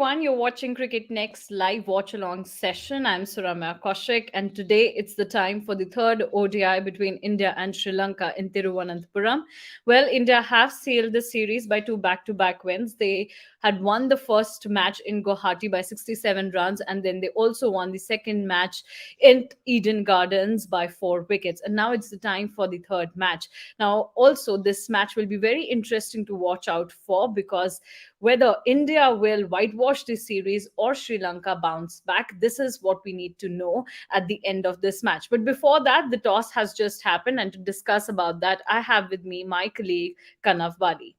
everyone. You're watching Cricket Next live watch along session. I'm Suramya Kaushik, and today it's the time for the third ODI between India and Sri Lanka in Thiruvananthapuram. Well, India have sailed the series by two back to back wins. They had won the first match in Guwahati by 67 runs, and then they also won the second match in Eden Gardens by 4 wickets. And now it's the time for the third match. Now, also, this match will be very interesting to watch out for because whether India will whitewash this series or Sri Lanka bounce back, this is what we need to know at the end of this match. But before that, the toss has just happened, and to discuss about that, I have with me my colleague Kanav Bali.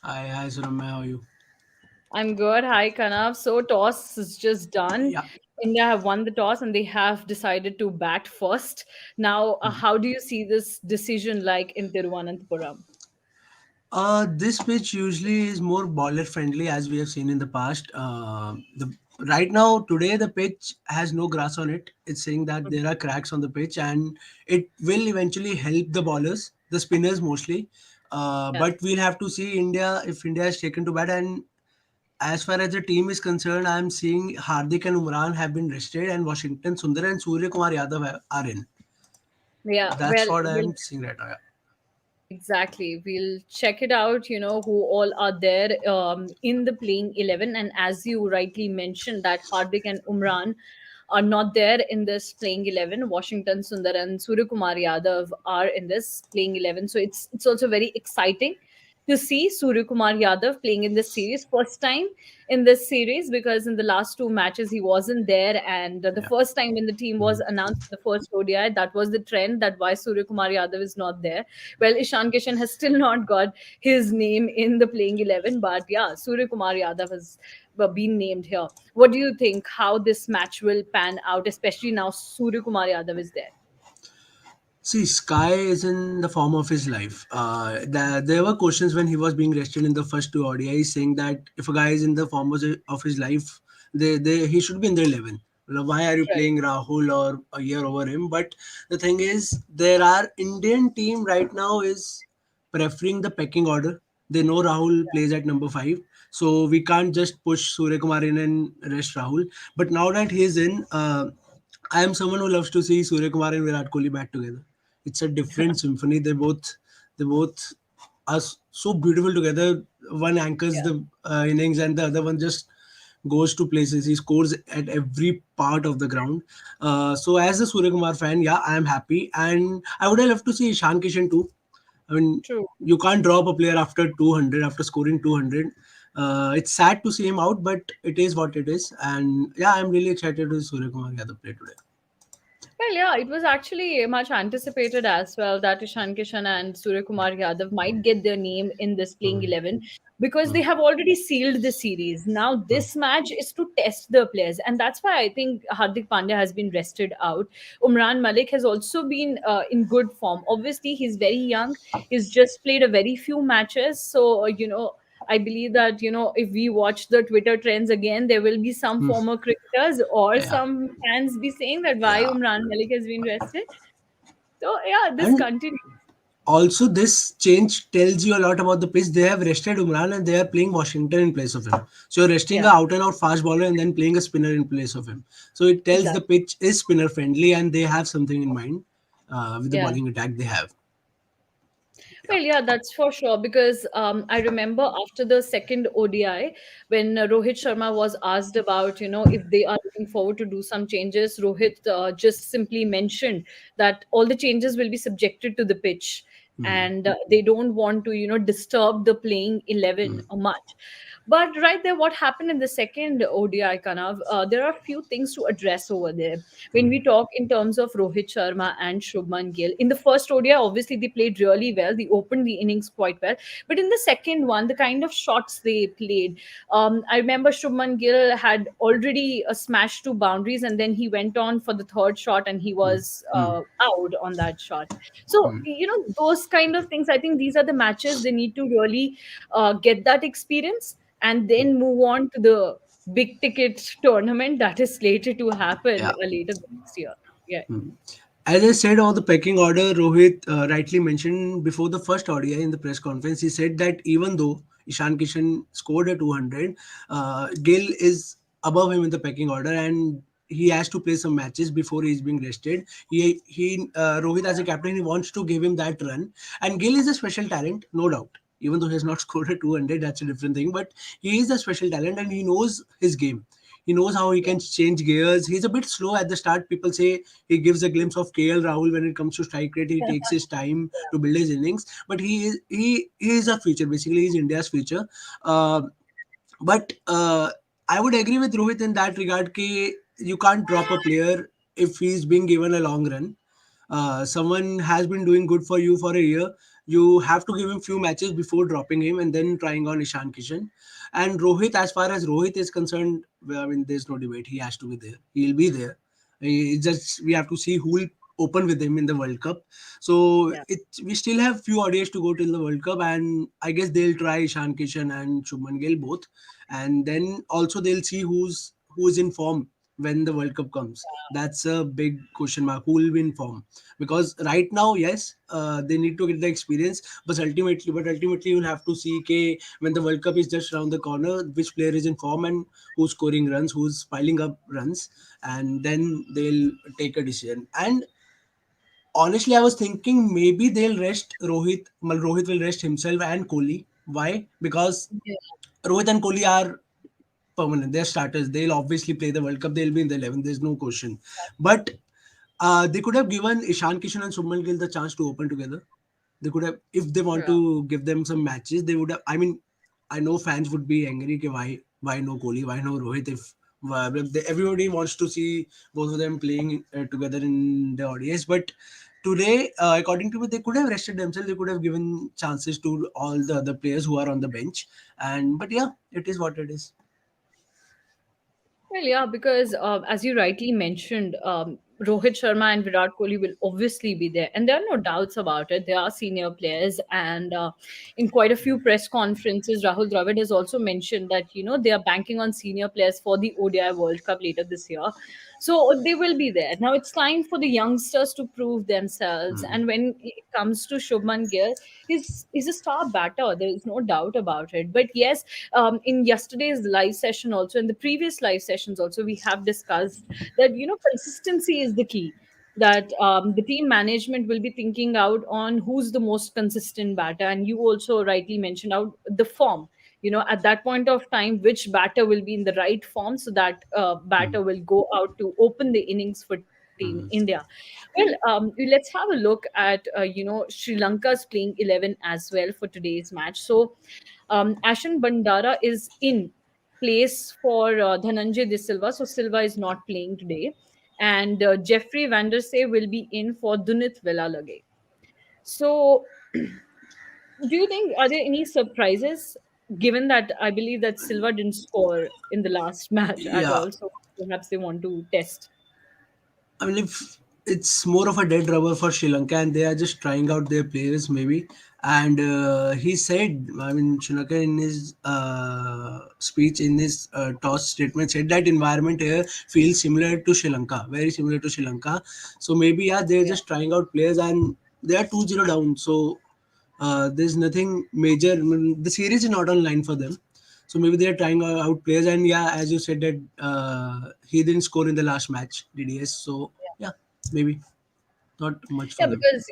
Hi, Suramya, how are you? I'm good. Hi, Kanav. So toss is just done. Yeah. India have won the toss and they have decided to bat first. Now, how do you see this decision like in Tiruvananthapuram? This pitch usually is more bowler friendly as we have seen in the past. The right now today the pitch has no grass on it. It's saying that there are cracks on the pitch and it will eventually help the bowlers, the spinners mostly. Yeah. But we'll have to see India if India is taken to bat. And as far as the team is concerned, I'm seeing Hardik and Umran have been rested and Washington Sundar and Surya Kumar Yadav are in. Yeah. That's Well, what we'll I'm seeing right now. Yeah. exactly. We'll check it out, who all are there in the playing 11. And as you rightly mentioned, that Hardik and Umran are not there in this playing 11. Washington Sundar and Surya Kumar Yadav are in this playing 11. So it's also very exciting to see Surya Kumar Yadav playing in this series. First time in this series because in the last two matches he wasn't there. And the Yeah. first time when the team was Mhm. announced in the first ODI, that was the trend that why Surya Kumar Yadav is not there. Well, Ishan Kishan has still not got his name in the playing 11, but yeah, Surya Kumar Yadav has been named here. What do you think how this match will pan out, especially now Surya Kumar Yadav is there? See, Sky is in the form of his life. There were questions when he was being rested in the first two ODIs saying that if a guy is in the form of his life, he should be in the 11. Why are you Right. playing Rahul or a year over him? But the thing is, there are Indian team right now is preferring the pecking order. They know Rahul plays at number 5. So we can't just push Surya Kumar in and rest Rahul. But now that he's in, I am someone who loves to see Surya Kumar and Virat Kohli back together. It's a different symphony. They both are so beautiful together. One anchors Yeah. the innings, and the other one just goes to places. He scores at every part of the ground. So as a Surya Kumar fan, yeah, I am happy, and I would have loved to see Ishan Kishan too. I mean, True. you can't drop a player after 200 after scoring 200. It's sad to see him out, but it is what it is. And yeah, I'm really excited to see Surya Kumar Yadav play today. Well, yeah, it was actually much anticipated as well that Ishan Kishan and Surya Kumar Yadav might get their name in this playing 11 because they have already sealed the series. Now, this match is to test the players, and that's why I think Hardik Pandya has been rested out. Umran Malik has also been in good form. Obviously, he's very young, he's just played a very few matches. So, I believe that, if we watch the Twitter trends again, there will be some former cricketers or Yeah, some fans be saying that why yeah. Umran Malik has been rested. So, yeah, this And continues. also, this change tells you a lot about the pitch. They have rested Umran and they are playing Washington in place of him. So you're resting a Yeah, out and out fast bowler and then playing a spinner in place of him. So it tells the exactly. pitch is spinner friendly and they have something in mind with the Yeah. bowling attack they have. Yeah. Well, yeah, that's for sure. Because I remember after the second ODI, when Rohit Sharma was asked about, if they are looking forward to do some changes, Rohit just simply mentioned that all the changes will be subjected to the pitch. And they don't want to, disturb the playing 11 much. But right there, what happened in the second ODI, Kanav, there are a few things to address over there. When we talk in terms of Rohit Sharma and Shubman Gill, in the first ODI, obviously they played really well. They opened the innings quite well. But in the second one, the kind of shots they played, I remember Shubman Gill had already smashed two boundaries and then he went on for the third shot and he was out on that shot. So, those kind of things, I think these are the matches they need to really get that experience and then move on to the big ticket tournament that is slated to happen Yeah. later the next year. Yeah. As I said on the pecking order, Rohit rightly mentioned before the first ODI in the press conference, he said that even though Ishan Kishan scored a 200, Gill is above him in the pecking order, and he has to play some matches before he's being rested. Rohit as a captain, he wants to give him that run, and Gill is a special talent, no doubt. Even though he has not scored a 200, that's a different thing. But he is a special talent, and he knows his game. He knows how he Yeah. can change gears. He's a bit slow at the start. People say he gives a glimpse of KL Rahul when it comes to strike rate. He takes his time to build his innings, but he is a future. Basically, he's India's future. Uh, but I would agree with Rohit in that regard. Ki you can't drop a player if he's being given a long run. Someone has been doing good for you for a year. You have to give him few matches before dropping him and then trying on Ishan Kishan. And Rohit, as far as Rohit is concerned, well, I mean, there's no debate. He has to be there. He'll be there. It's just we have to see who will open with him in the World Cup. So Yeah. we still have few ODIs to go till the World Cup, and I guess they'll try Ishan Kishan and Shubman Gill both, and then also they'll see who's in form when the World Cup comes. That's a big question mark. Who will be in form? Because right now, yes, they need to get the experience, but ultimately you'll have to see when the World Cup is just around the corner, which player is in form and who's scoring runs, who's piling up runs, and then they'll take a decision. And honestly, I was thinking maybe they'll rest Rohit. Well, Rohit will rest himself and Kohli. Why? Because Yeah. Rohit and Kohli are permanent. They're starters. They'll obviously play the World Cup. They'll be in the 11. There's no question. But they could have given Ishan Kishan and Subman Gill the chance to open together. They could have, if they want Yeah. to give them some matches, they would have. I mean, I know fans would be angry. Ke why no Kohli? Why no Rohit? Everybody wants to see both of them playing together in the ODS. But today, according to me, they could have rested themselves. They could have given chances to all the other players who are on the bench. And but yeah, it is what it is. Well, yeah, because as you rightly mentioned, Rohit Sharma and Virat Kohli will obviously be there, and there are no doubts about it. They are senior players, and in quite a few press conferences, Rahul Dravid has also mentioned that they are banking on senior players for the ODI World Cup later this year. So they will be there. Now it's time for the youngsters to prove themselves. And when it comes to Shubman Gill, he's a star batter. There is no doubt about it. But yes, in yesterday's live session, also in the previous live sessions, also we have discussed that consistency is the key. That the team management will be thinking out on who's the most consistent batter, and you also rightly mentioned out the form. At that point of time, which batter will be in the right form, so that batter will go out to open the innings for Team India. Well, let's have a look at Sri Lanka's playing 11 as well for today's match. So Ashan Bandara is in place for Dhananjay De Silva. So Silva is not playing today. And Jeffrey Van der Sey will be in for Dunit Villalage. So do you think, are there any surprises, given that I believe that Silva didn't score in the last match at Yeah, all? So perhaps they want to test. I mean, if it's more of a dead rubber for Sri Lanka and they are just trying out their players, maybe. And he said, I mean, Sri Lanka in his speech, in his toss statement, said that environment here feels similar to Sri Lanka, very similar to Sri Lanka. So maybe, yeah, they're Yeah. just trying out players and they are 2-0 down. So there's nothing major. I mean, the series is not online for them. So maybe they're trying out players. And yeah, as you said, that he didn't score in the last match, DDS. So yeah, maybe not much for Yeah, them. because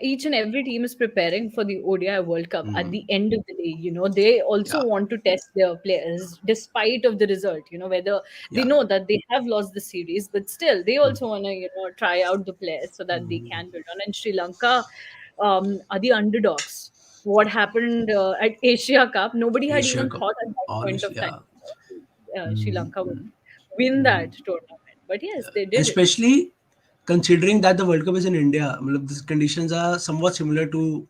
each and every team is preparing for the ODI World Cup. At the end of the day, they also Yeah, want to test their players despite of the result. Whether they yeah. know that they have lost the series, but still they also want to try out the players so that they can build on. And Sri Lanka are the underdogs. What happened at Asia Cup? Nobody had Asia even Cup, thought at that point honestly, of time yeah. Sri Lanka would win that tournament. But yes, they did it. Especially considering that the World Cup is in India. Matlab, the conditions are somewhat similar to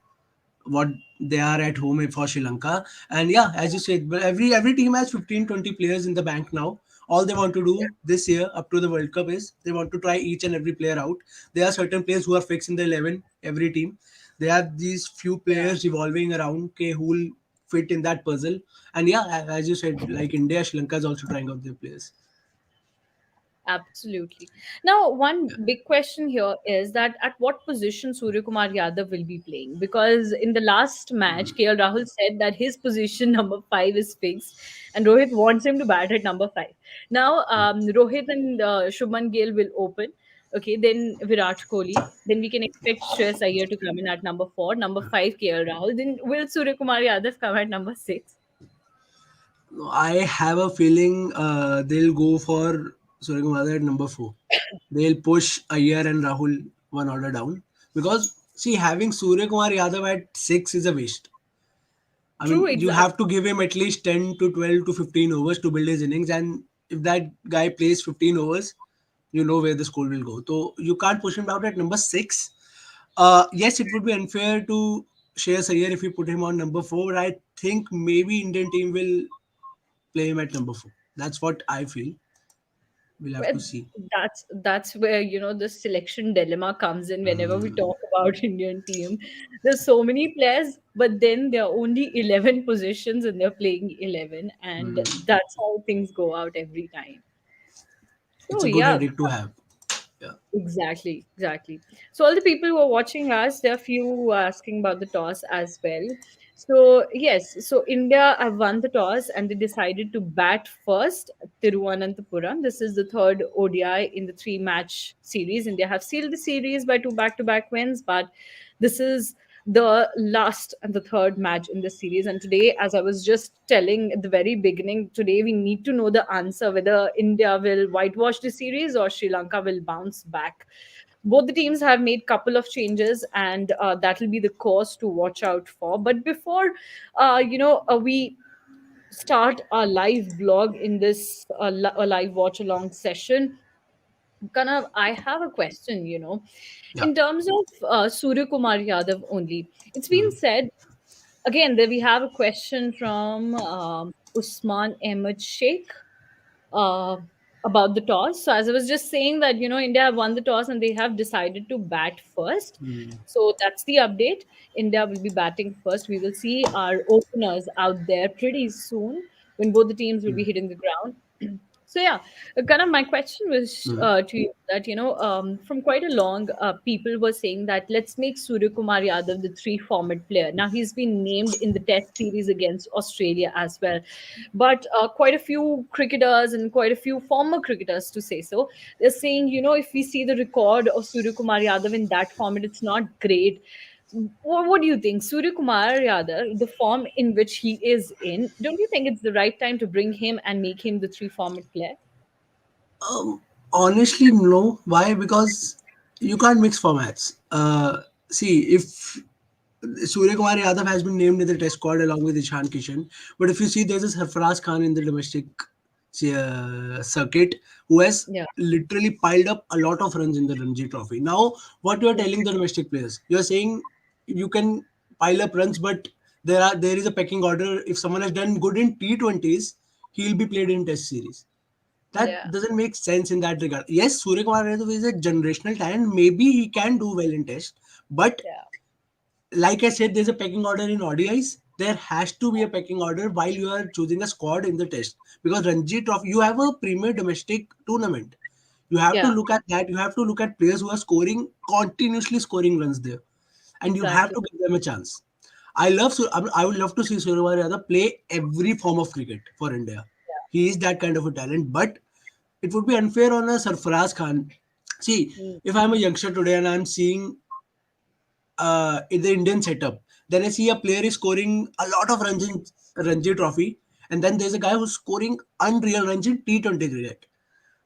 what they are at home for Sri Lanka. And yeah, as you said, but every team has 15-20 players in the bank now. All they want to do this year up to the World Cup is they want to try each and every player out. There are certain players who are fixed in the 11, every team. They have these few Yeah. players revolving around who will fit in that puzzle. And yeah, as you said, like India, Sri Lanka is also trying out their players. Absolutely. Now, one big question here is that at what position Surya Kumar Yadav will be playing? Because in the last match, KL Rahul said that his position number five is fixed, and Rohit wants him to bat at number five. Now, Rohit and Shubman Gill will open. Okay, then Virat Kohli. Then we can expect Shreyas Iyer to come in at number four. Number five, KL Rahul. Then will Surya Kumar Yadav come at number six? I have a feeling they'll go for Surya Kumar at number 4. They'll push Iyer and Rahul one order down because see having Surya Kumar Yadav at 6 is a waste. I True, mean, you exactly. have to give him at least 10 to 12 to 15 overs to build his innings. And if that guy plays 15 overs, you know where the score will go. So you can't push him down at number 6. Yes, it would be unfair to Shreyas Iyer if you put him on number 4. But I think maybe Indian team will play him at number 4. That's what I feel. We'll have to Well, see. that's where the selection dilemma comes in whenever we talk about Indian team. There's so many players, but then there are only 11 positions and they're playing 11, and that's how things go out every time. It's So a good yeah, headache to have. Yeah. exactly, exactly. So all the people who are watching us, there are few who are asking about the toss as well. So yes, so India have won the toss and they decided to bat first. Thiruvananthapuram. This is the third ODI in the three-match series. India have sealed the series by two back-to-back wins, but this is the last and the third match in the series. And today, as I was just telling at the very beginning, today we need to know the answer whether India will whitewash the series or Sri Lanka will bounce back. Both the teams have made couple of changes, and that will be the course to watch out for. But before, we start our live blog in this a live watch along session. Kanav, I have a question, Yeah. in terms of Surya Kumar Yadav only. It's been said, again, that we have a question from Usman Ahmed Sheikh uh, about the toss. So, as I was just saying, that India have won the toss and they have decided to bat first. So that's the update. India will be batting first. We will see our openers out there pretty soon when both the teams will be hitting the ground. So yeah, kind of my question was to you that from quite a long people were saying that let's make Surya Kumar Yadav the three format player. Now he's been named in the Test series against Australia as well, but quite a few cricketers and quite a few former cricketers to say so, they're saying if we see the record of Surya Kumar Yadav in that format, it's not great. What do you think? Surya Kumar Yadav, the form in which he is in, don't you think it's the right time to bring him and make him the three format player? Honestly, no. Why? Because you can't mix formats. See, if Surya Kumar Yadav has been named in the test squad along with Ishan Kishan, but if you see, there's a Sarfaraz Khan in the domestic circuit who has Yeah, literally piled up a lot of runs in the Ranji Trophy. Now, what you are yeah, telling the domestic players, you are saying you can pile up runs, but there is a pecking order. If someone has done good in T20s, he'll be played in Test series. That yeah, doesn't make sense in that regard. Yes, Surya Kumar Yadav is a generational talent. Maybe he can do well in Test, but yeah, like I said, there's a pecking order in ODIs. There has to be a pecking order while you are choosing a squad in the Test because Ranji Trophy, you have a premier domestic tournament. You have to yeah, look at that. You have to look at players who are scoring continuously scoring runs there, and you have exactly. to give them a chance. I would love to see Surya Kumar Yadav play every form of cricket for India. He is that kind of a talent, but it would be unfair on a Sarfaraz Khan. See, Mm, if I'm a youngster today and I'm seeing in the Indian setup, then I see a player is scoring a lot of runs in Ranji Trophy, and then there's a guy who's scoring unreal runs in T20 cricket.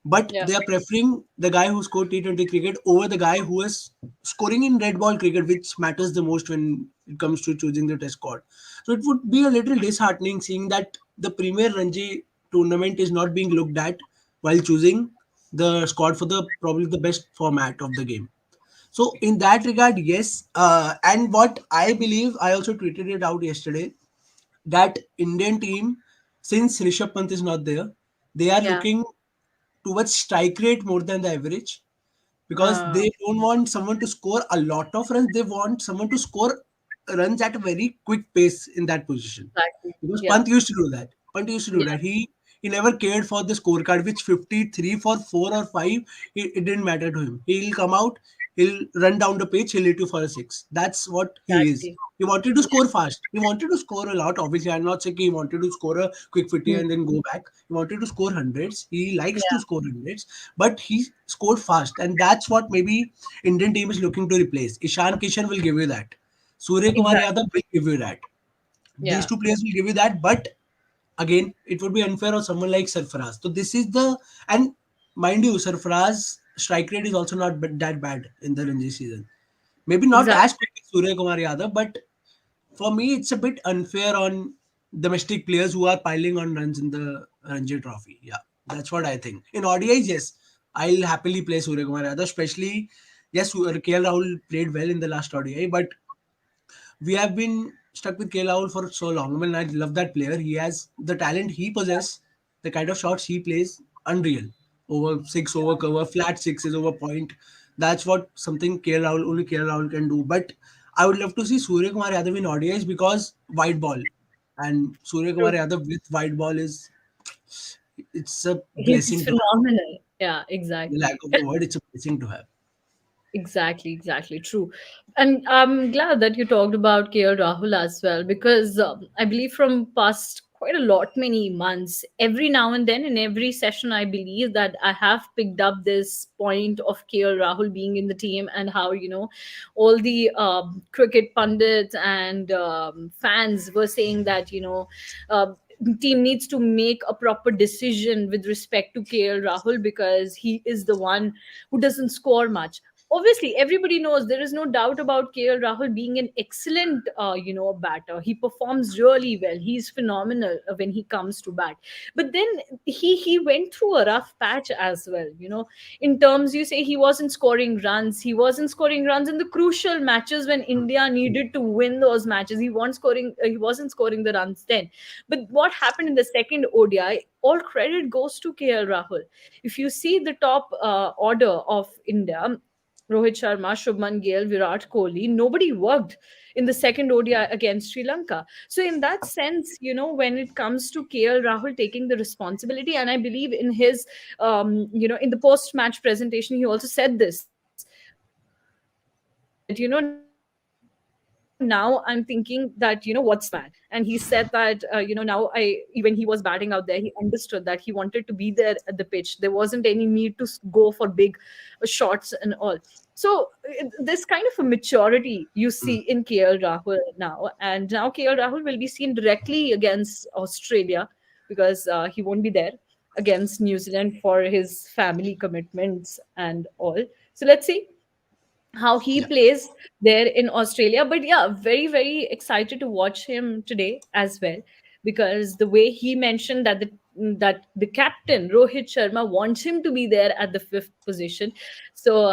But yeah, they are preferring the guy who scored T20 cricket over the guy who is scoring in red ball cricket, which matters the most when it comes to choosing the test squad. So it would be a little disheartening seeing that the Premier Ranji tournament is not being looked at while choosing the squad for the probably the best format of the game. So in that regard, yes. And what I believe, I also tweeted it out yesterday that Indian team, since Rishabh Pant is not there, they are yeah. looking towards strike rate more than the average because Uh, they don't want someone to score a lot of runs. They want someone to score runs at a very quick pace in that position. exactly. Because Yeah, Pant used to do that. Pant used to do yeah, that. He He never cared for the scorecard, which 53 for 4 or 5, it didn't matter to him. He'll come out, he'll run down the pitch, he'll hit you for a 6. That's what he is. Exactly. He wanted to score fast. He wanted to score a lot. Obviously, I'm not saying he wanted to score a quick 50 Hmm. and then go back. He wanted to score hundreds. He likes to Yeah, score hundreds, but he scored fast. And that's what maybe Indian team is looking to replace. Ishan Kishan will give you that. Surya Kumar exactly. Yadav will give you that. These Yeah, two players will give you that, but again, it would be unfair on someone like Sarfaraz. So this is the and mind you, Sarfaraz strike rate is also not that bad in the Ranji season. Maybe not exactly. as quick as Surya Kumar Yadav, but for me, it's a bit unfair on domestic players who are piling on runs in the Ranji Trophy. Yeah, that's what I think. In ODIs, yes, I'll happily play Surya Kumar Yadav, especially yes, KL Rahul played well in the last ODI, but we have been stuck with KL Rahul for so long. I mean, I love that player. He has the talent he possesses, the kind of shots he plays, unreal. Over six, over cover, flat sixes, over point. That's what something KL Rahul, only KL Rahul can do. But I would love to see Surya Kumar Yadav in ODIs because white ball. And Surya Kumar True. Yadav with white ball is, it's a He's blessing to have. phenomenal. Yeah, The exactly. lack of a word, it's a blessing to have. Exactly, exactly. True. And I'm glad that you talked about KL Rahul as well, because I believe from past quite a lot many months, every now and then in every session, I believe that I have picked up this point of KL Rahul being in the team, and how, all the cricket pundits and fans were saying that, uh, team needs to make a proper decision with respect to KL Rahul, because he is the one who doesn't score much. Obviously, everybody knows, there is no doubt about KL Rahul being an excellent batter. He performs really well. He's phenomenal when he comes to bat. But then he went through a rough patch as well, in terms, you say, he wasn't scoring runs. He wasn't scoring runs in the crucial matches when India needed to win those matches. He wasn't scoring the runs then. But what happened in the second ODI, all credit goes to KL Rahul. If you see the top order of India, Rohit Sharma, Shubman Gill, Virat Kohli, nobody worked in the second ODI against Sri Lanka. So, in that sense, when it comes to KL Rahul taking the responsibility, and I believe in his, in the post match presentation, he also said this, that, now I'm thinking that, what's the plan? And he said that, now when he was batting out there, he understood that he wanted to be there at the pitch. There wasn't any need to go for big shots and all. So this kind of a maturity you see in KL Rahul now, and now KL Rahul will be seen directly against Australia, because he won't be there against New Zealand for his family commitments and all. So let's see how he Yeah. plays there in Australia. But yeah, very, very excited to watch him today as well, because the way he mentioned that the captain Rohit Sharma wants him to be there at the fifth position. So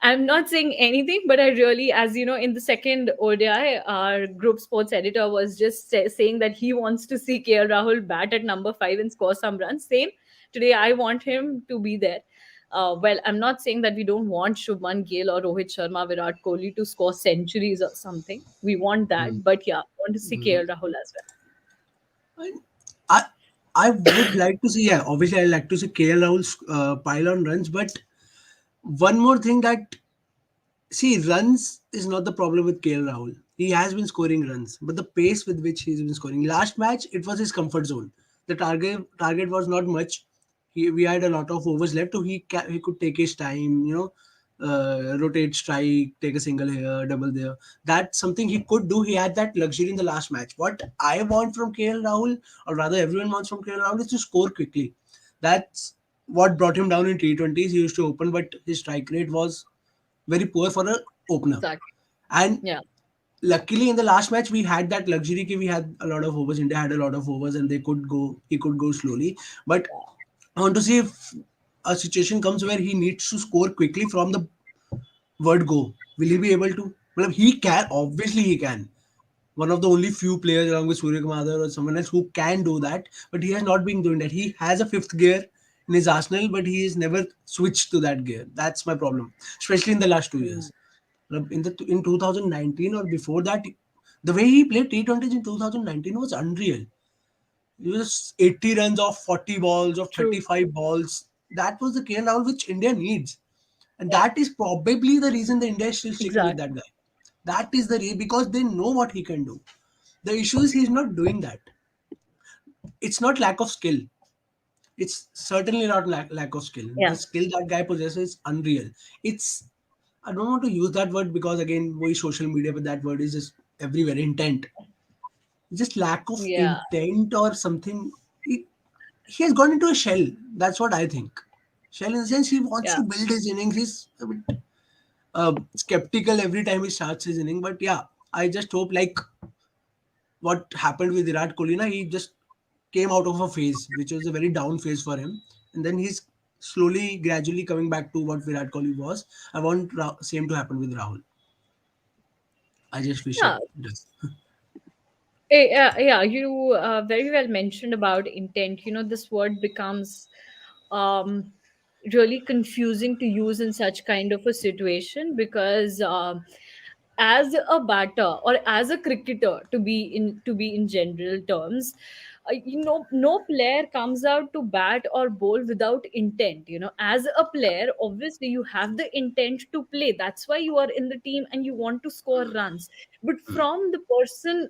I'm not saying anything, but I really, as you know, in the second ODI, our group sports editor was just saying that he wants to see KL Rahul bat at number 5 and score some runs. Same today, I want him to be there. Well, I'm not saying that we don't want Shubman Gill or Rohit Sharma, Virat Kohli to score centuries or something. We want that, but yeah, I want to see KL Rahul as well. And I I would like to see, yeah, obviously I like to see KL Rahul's pile on runs, but one more thing that see, runs is not the problem with KL Rahul. He has been scoring runs, but the pace with which he's been scoring. Last match, it was his comfort zone. The target was not much. We had a lot of overs left, so he could take his time. Rotate, strike, take a single here, double there. That's something he could do. He had that luxury in the last match. What I want from KL Rahul, or rather everyone wants from KL Rahul, is to score quickly. That's what brought him down in T20s. He used to open, but his strike rate was very poor for an opener. Exactly. And Yeah. luckily in the last match we had that luxury we had a lot of overs. India had a lot of overs and he could go slowly. But I want to see if a situation comes where he needs to score quickly from the word go. Will he be able to? Well, he can. Obviously, he can. One of the only few players along with Surya Kumar or someone else who can do that, but he has not been doing that. He has a fifth gear in his arsenal, but he has never switched to that gear. That's my problem, especially in the last 2 years. In 2019 or before that, the way he played T20s in 2019 was unreal. Just 80 runs off 40 balls, of True. 35 balls. That was the KL Rahul which India needs. And Yeah. that is probably the reason the India is still sticking with that Exactly. guy. That is the reason, because they know what he can do. The issue is he's not doing that. It's not lack of skill. It's certainly not lack of skill. The Yeah. skill that guy possesses is unreal. It's, I don't want to use that word because again, we social media, but that word is just everywhere. Intent, just lack of Yeah. intent or something. He has gone into a shell. That's what I think. Shell in the sense he wants Yeah. to build his innings. He's a bit skeptical every time he starts his inning. But yeah, I just hope like what happened with Virat Kohli, na, he just came out of a phase which was a very down phase for him, and then he's slowly, gradually coming back to what Virat Kohli was. I want same to happen with Rahul. I just wish it Yeah. does. Yeah, you very well mentioned about intent. This word becomes um, really confusing to use in such kind of a situation because as a batter or as a cricketer, to be in general terms, no player comes out to bat or bowl without intent. As a player, obviously you have the intent to play. That's why you are in the team and you want to score runs. But from the person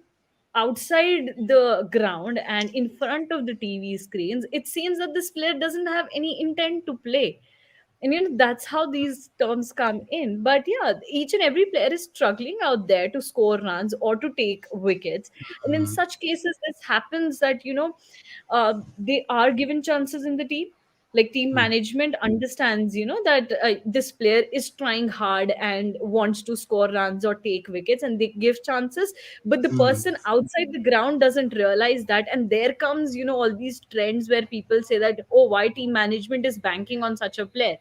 outside the ground and in front of the TV screens, it seems that this player doesn't have any intent to play. And that's how these terms come in. But yeah, each and every player is struggling out there to score runs or to take wickets. And in such cases, this happens that they are given chances in the team. Like team management understands that this player is trying hard and wants to score runs or take wickets, and they give chances. But the Hmm. person outside the ground doesn't realize that, and there comes all these trends where people say that, oh, why team management is banking on such a player.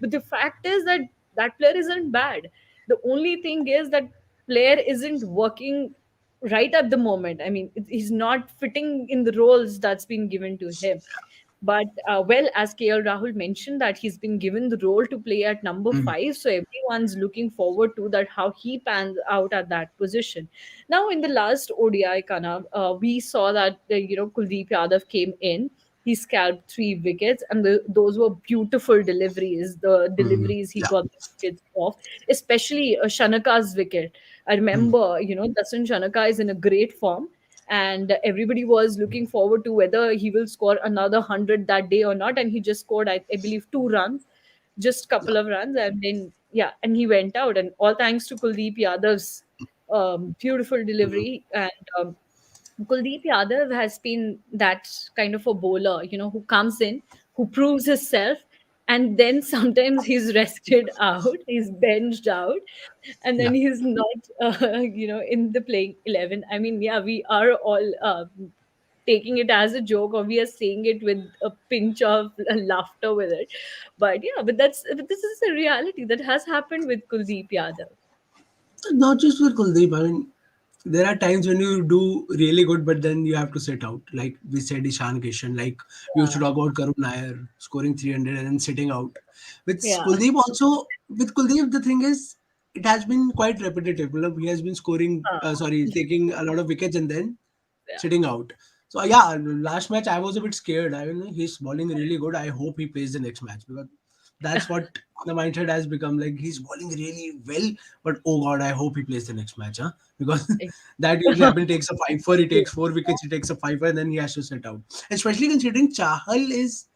But the fact is that that player isn't bad. The only thing is that player isn't working right at the moment. I mean, he's not fitting in the roles that's been given to him. But well, as KL Rahul mentioned, that he's been given the role to play at number Hmm. 5, so everyone's looking forward to that how he pans out at that position. Now, in the last ODI, Kana, we saw that Kuldeep Yadav came in. He scalped 3 wickets, and those were beautiful deliveries. The Hmm. deliveries he Yeah. got the wickets off, especially Shanaka's wicket. I Hmm. remember, Dasan Shanaka is in a great form, and everybody was looking forward to whether he will score another 100 that day or not. And he just scored, I believe, 2 runs, just Yeah. couple of runs, and then yeah, and he went out. And all thanks to Kuldeep Yadav's beautiful delivery. And Kuldeep Yadav has been that kind of a bowler, who comes in, who proves himself, and then sometimes he's rested out, he's benched out, and Yeah. then he's not, in the playing 11. I mean, yeah, we are all taking it as a joke, or we are saying it with a pinch of laughter with it. But yeah, but this is a reality that has happened with Kuldeep Yadav. Not just for Kuldeep. I mean, there are times when you do really good, but then you have to sit out. Like we said, Ishan Kishan. Like we used to talk about Karun Nair scoring 300 and then sitting out. With Yeah. Kuldeep also, with Kuldeep, the thing is, it has been quite repetitive. Matlab, he has been scoring, sorry, taking a lot of wickets and then Yeah. sitting out. So yeah, last match I was a bit scared. I mean, he's bowling really good. I hope he plays the next match because that's what the mindset has become. Like he's bowling really well, but oh god, I hope he plays the next match, huh? Because that usually happens. Takes a 5 4, he takes 4 wickets, he takes a 5 and then he has to sit out. Especially considering Chahal is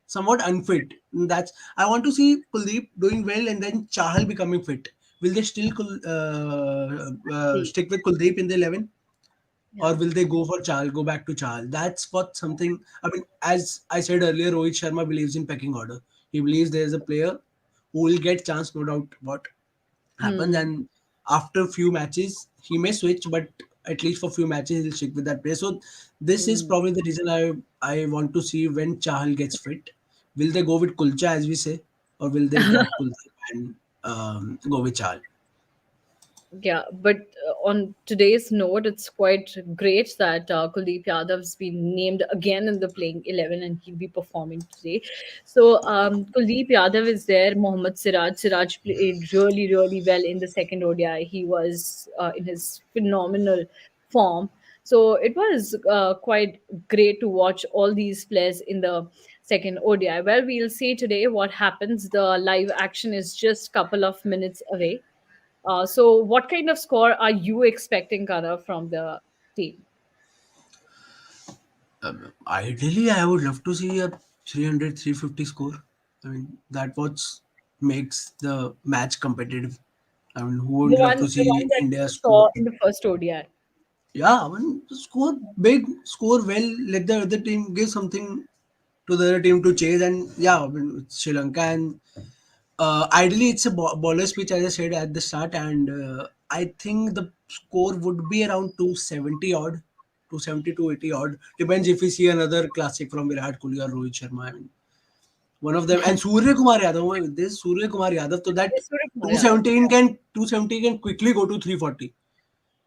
somewhat unfit. That's I want to see Kuldeep doing well and then Chahal becoming fit. Will they still See. stick with Kuldeep in the 11? Or Yeah. will they go for Chal, go back to Chal? That's what something. I mean, as I said earlier, Rohit Sharma believes in pecking order. He believes there is a player who will get chance, no doubt what happens. Hmm. And after few matches, he may switch, but at least for few matches, he'll stick with that player. So this is Hmm. probably the reason I want to see when Chahal gets fit. Will they go with Kulcha as we say, or will they drop Kulcha and go with Chahal? Yeah, but on today's note, it's quite great that Kuldeep Yadav's been named again in the playing 11 and he'll be performing today. So, Kuldeep Yadav is there. Mohammad Siraj. Siraj played really, really well in the second ODI. He was in his phenomenal form. So it was quite great to watch all these players in the second ODI. Well, we'll see today what happens. The live action is just couple of minutes away. So what kind of score are you expecting, Kana, from the team? Ideally, I would love to see a 300, 350 score. I mean, that what makes the match competitive. I mean, who The would love one, to the see one that India you score? saw in the first ODI. Yeah, I mean, score big, score well, let the other team give something to the other team to chase. And yeah, I mean, it's Sri Lanka. And ideally, it's a bowler's pitch, as I said at the start. And I think the score would be around 270 odd, 270 to 80 odd. Depends if we see another classic from Virat Kohli or Rohit Sharma. I mean, one of them. And Surya Kumar Yadav, this Surya Kumar Yadav, so that Yes, Surya Kumar Yadav. 270 can quickly go to 340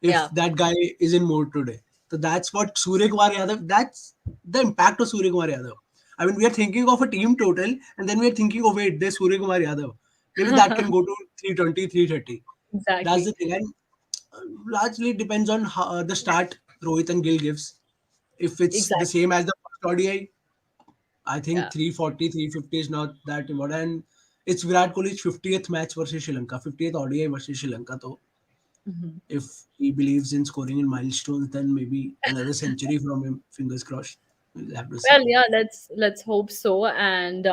if Yeah. that guy is in mode today. So that's what Surya Kumar Yadav, that's the impact of Surya Kumar Yadav. I mean, we are thinking of a team total and then we are thinking, oh, wait, there's Surya Kumar Yadav. Maybe that can go to 320, 330. That's Exactly. the thing. And largely depends on how, the start Rohit and Gill gives. If it's the Exactly. same as the first ODI, I think Yeah. 340, 350 is not that important. And it's Virat Kohli's 50th match versus Sri Lanka, 50th ODI versus Sri Lanka. So Mhm. if he believes in scoring in milestones, then maybe another century from him. Fingers crossed. We'll have to see. Well, yeah, let's hope so. And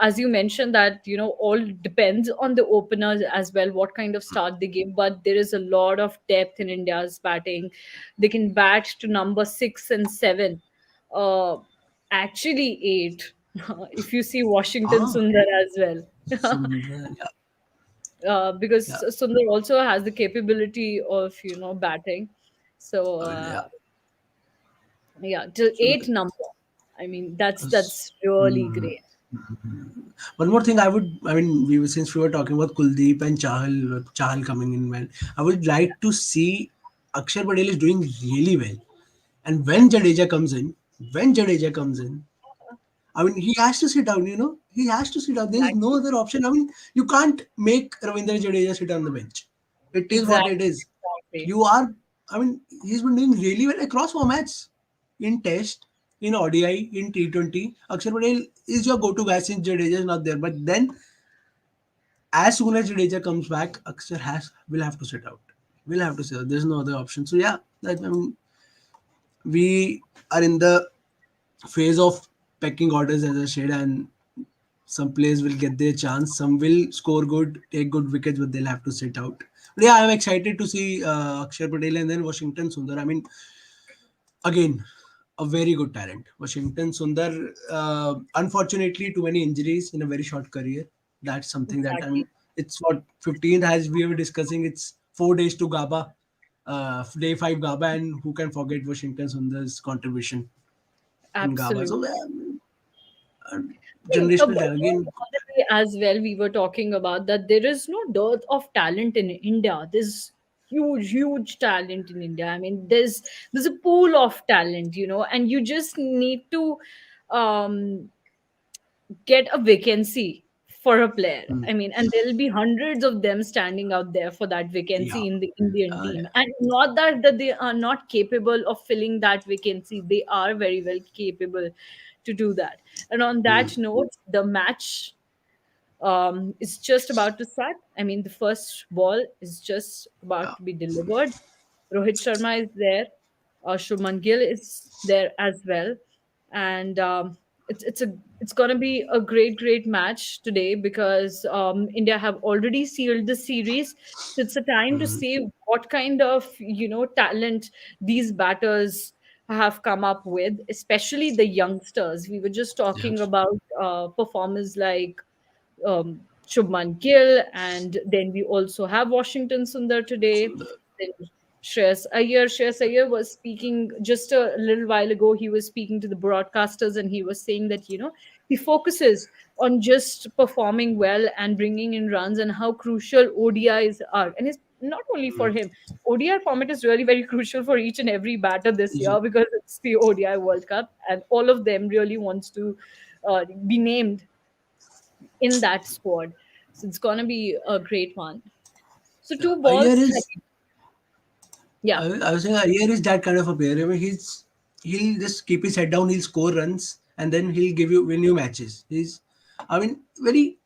as you mentioned, that all depends on the openers as well, what kind of start they give. But there is a lot of depth in India's batting. They can bat to number 6 and 7, uh, actually 8. If you see Washington Ah, Sundar as well. Sundar. Yeah, Because yeah, Sundar also has the capability of batting. So yeah. yeah, to So, 8 number. I mean, uh, that's really hmm. great. One more thing, I mean, since we were talking about Kuldeep and Chahal coming in, man, I would like to see Akshar Patel is doing really well, and when Jadeja comes in, I mean, he has to sit down, He has to sit down. There is no Exactly. other option. I mean, you can't make Ravindra Jadeja sit on the bench. It is what it Exactly. is. Exactly. You are, I mean, he's been doing really well across formats. In Test, in ODI, in T20. Akshar Patel is your go-to guy since Jadeja is not there. But then, as soon as Jadeja comes back, will have to sit out. Will have to sit out. There's no other option. So yeah, I mean, we are in the phase of pecking orders, as I said, and some players will get their chance. Some will score good, take good wickets, but they'll have to sit out. But yeah, I'm excited to see Akshar Patel and then Washington Sundar. I mean, again, a very good talent. Washington Sundar, unfortunately, too many injuries in a very short career. That's something that, I Exactly. mean, it's what 15th, as we were discussing, it's 4 days to Gaba, day 5 Gaba, and who can forget Washington Sundar's contribution in Gaba? So, Absolutely. uh, See, generational but talent again. on the way as well, we were talking about that there is no dearth of talent in India. There's huge talent in India. I mean, there's a pool of talent, and you just need to um, get a vacancy for a player. Hmm. I mean, and there'll be hundreds of them standing out there for that Yeah. vacancy in the Indian team. Yeah. And not that they are not capable of filling that vacancy. They are very well capable to do that. And on Hmm. that note, the match is just about to start. I mean, the first ball is just Yeah. about to be delivered. Rohit Sharma is there. Shubman Gill is there as well, and it's gonna be a great match today because India have already sealed the series. So it's a time to Hmm. see what kind of talent these batters have come up with, especially the youngsters. We were just Yeah. talking about performers like Shubman Gill, and then we also have Washington Sundar today. Then Shreyas Iyer was speaking just a little while ago. He was speaking to the broadcasters, and he was saying that he focuses on just performing well and bringing in runs, and how crucial ODIs are. And it's not only for him. ODI format is really very crucial for each and every batter this Yeah. year because it's the ODI World Cup, and all of them really wants to be named in that squad. So it's gonna be a great one. So Yeah. two Ayer balls. is Yeah, I was saying Ayer is that kind of a player. I mean, he'll just keep his head down. He'll score runs, and then he'll give you win you matches. I mean, very.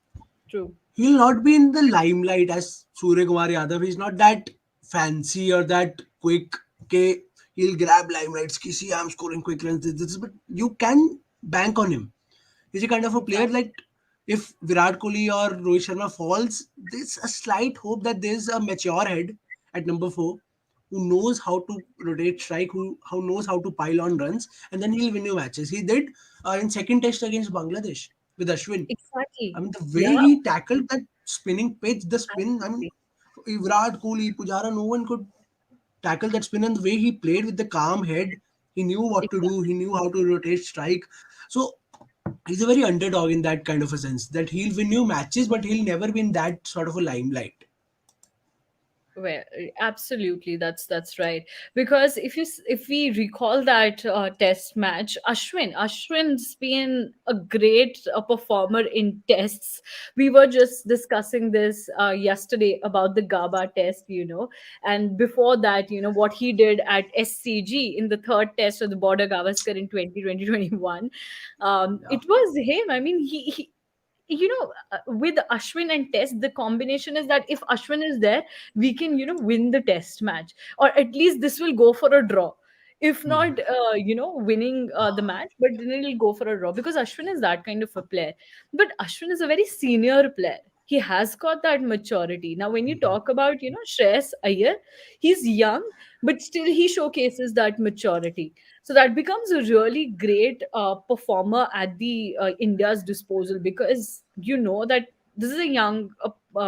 true. He'll not be in the limelight as Surya Kumar Yadav. He's not that fancy or that quick. Okay, he'll grab limelights. See, I'm scoring quick runs. But you can bank on him. He's a kind of a player Exactly. like if Virat Kohli or Rohit Sharma falls, there's a slight hope that there's a mature head at number four who knows how to rotate strike, who knows how to pile on runs, and then he'll win you matches. He did in second test against Bangladesh with Ashwin. I Exactly. mean, the way Yeah, he tackled that spinning pitch, the spin. I mean, absolutely. Virat Kohli, Pujara, no one could tackle that spin, and the way he played with the calm head, he knew what to do. Exactly. He knew how to rotate strike. So he's a very underdog in that kind of a sense that he'll win you matches, but he'll never be in that sort of a limelight. Well, absolutely, that's right. Because if we recall that test match, Ashwin's been a great performer in tests. We were just discussing this yesterday about the GABA test, and before that, what he did at SCG in the third test of the Border Gavaskar in 2021. Yeah. It was him. I mean, he with Ashwin and Test, the combination is that if Ashwin is there, we can, win the Test match, or at least this will go for a draw. If Hmm. not, winning the match, but then it'll go for a draw because Ashwin is that kind of a player. But Ashwin is a very senior player. He has got that maturity. Now, when you talk about, Shreyas Iyer, he's young, but still he showcases that maturity. So that becomes a really great performer at the India's disposal, because you know that this is a young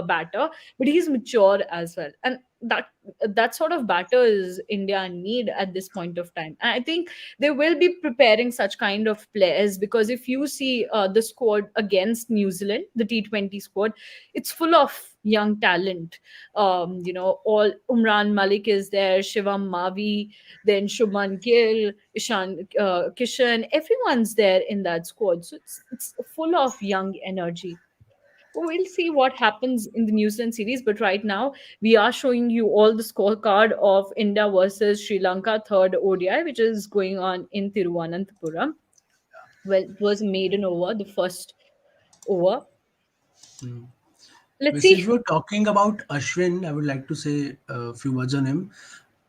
batter, but he's mature as well, and that sort of batter is India need at this point of time. And I think they will be preparing such kind of players, because if you see the squad against New Zealand, the T20 squad, it's full of young talent. All Umran Malik is there, Shivam Mavi, then Shubman Gill, Ishan Kishan, everyone's there in that squad. So it's full of young energy. Well, we'll see what happens in the New Zealand series, but right now we are showing you all the scorecard of India versus Sri Lanka third ODI, which is going on in Thiruvananthapuram. Well, it was maiden over, the first over. Let's Basically, see. if you're talking about Ashwin, I would like to say a few words on him.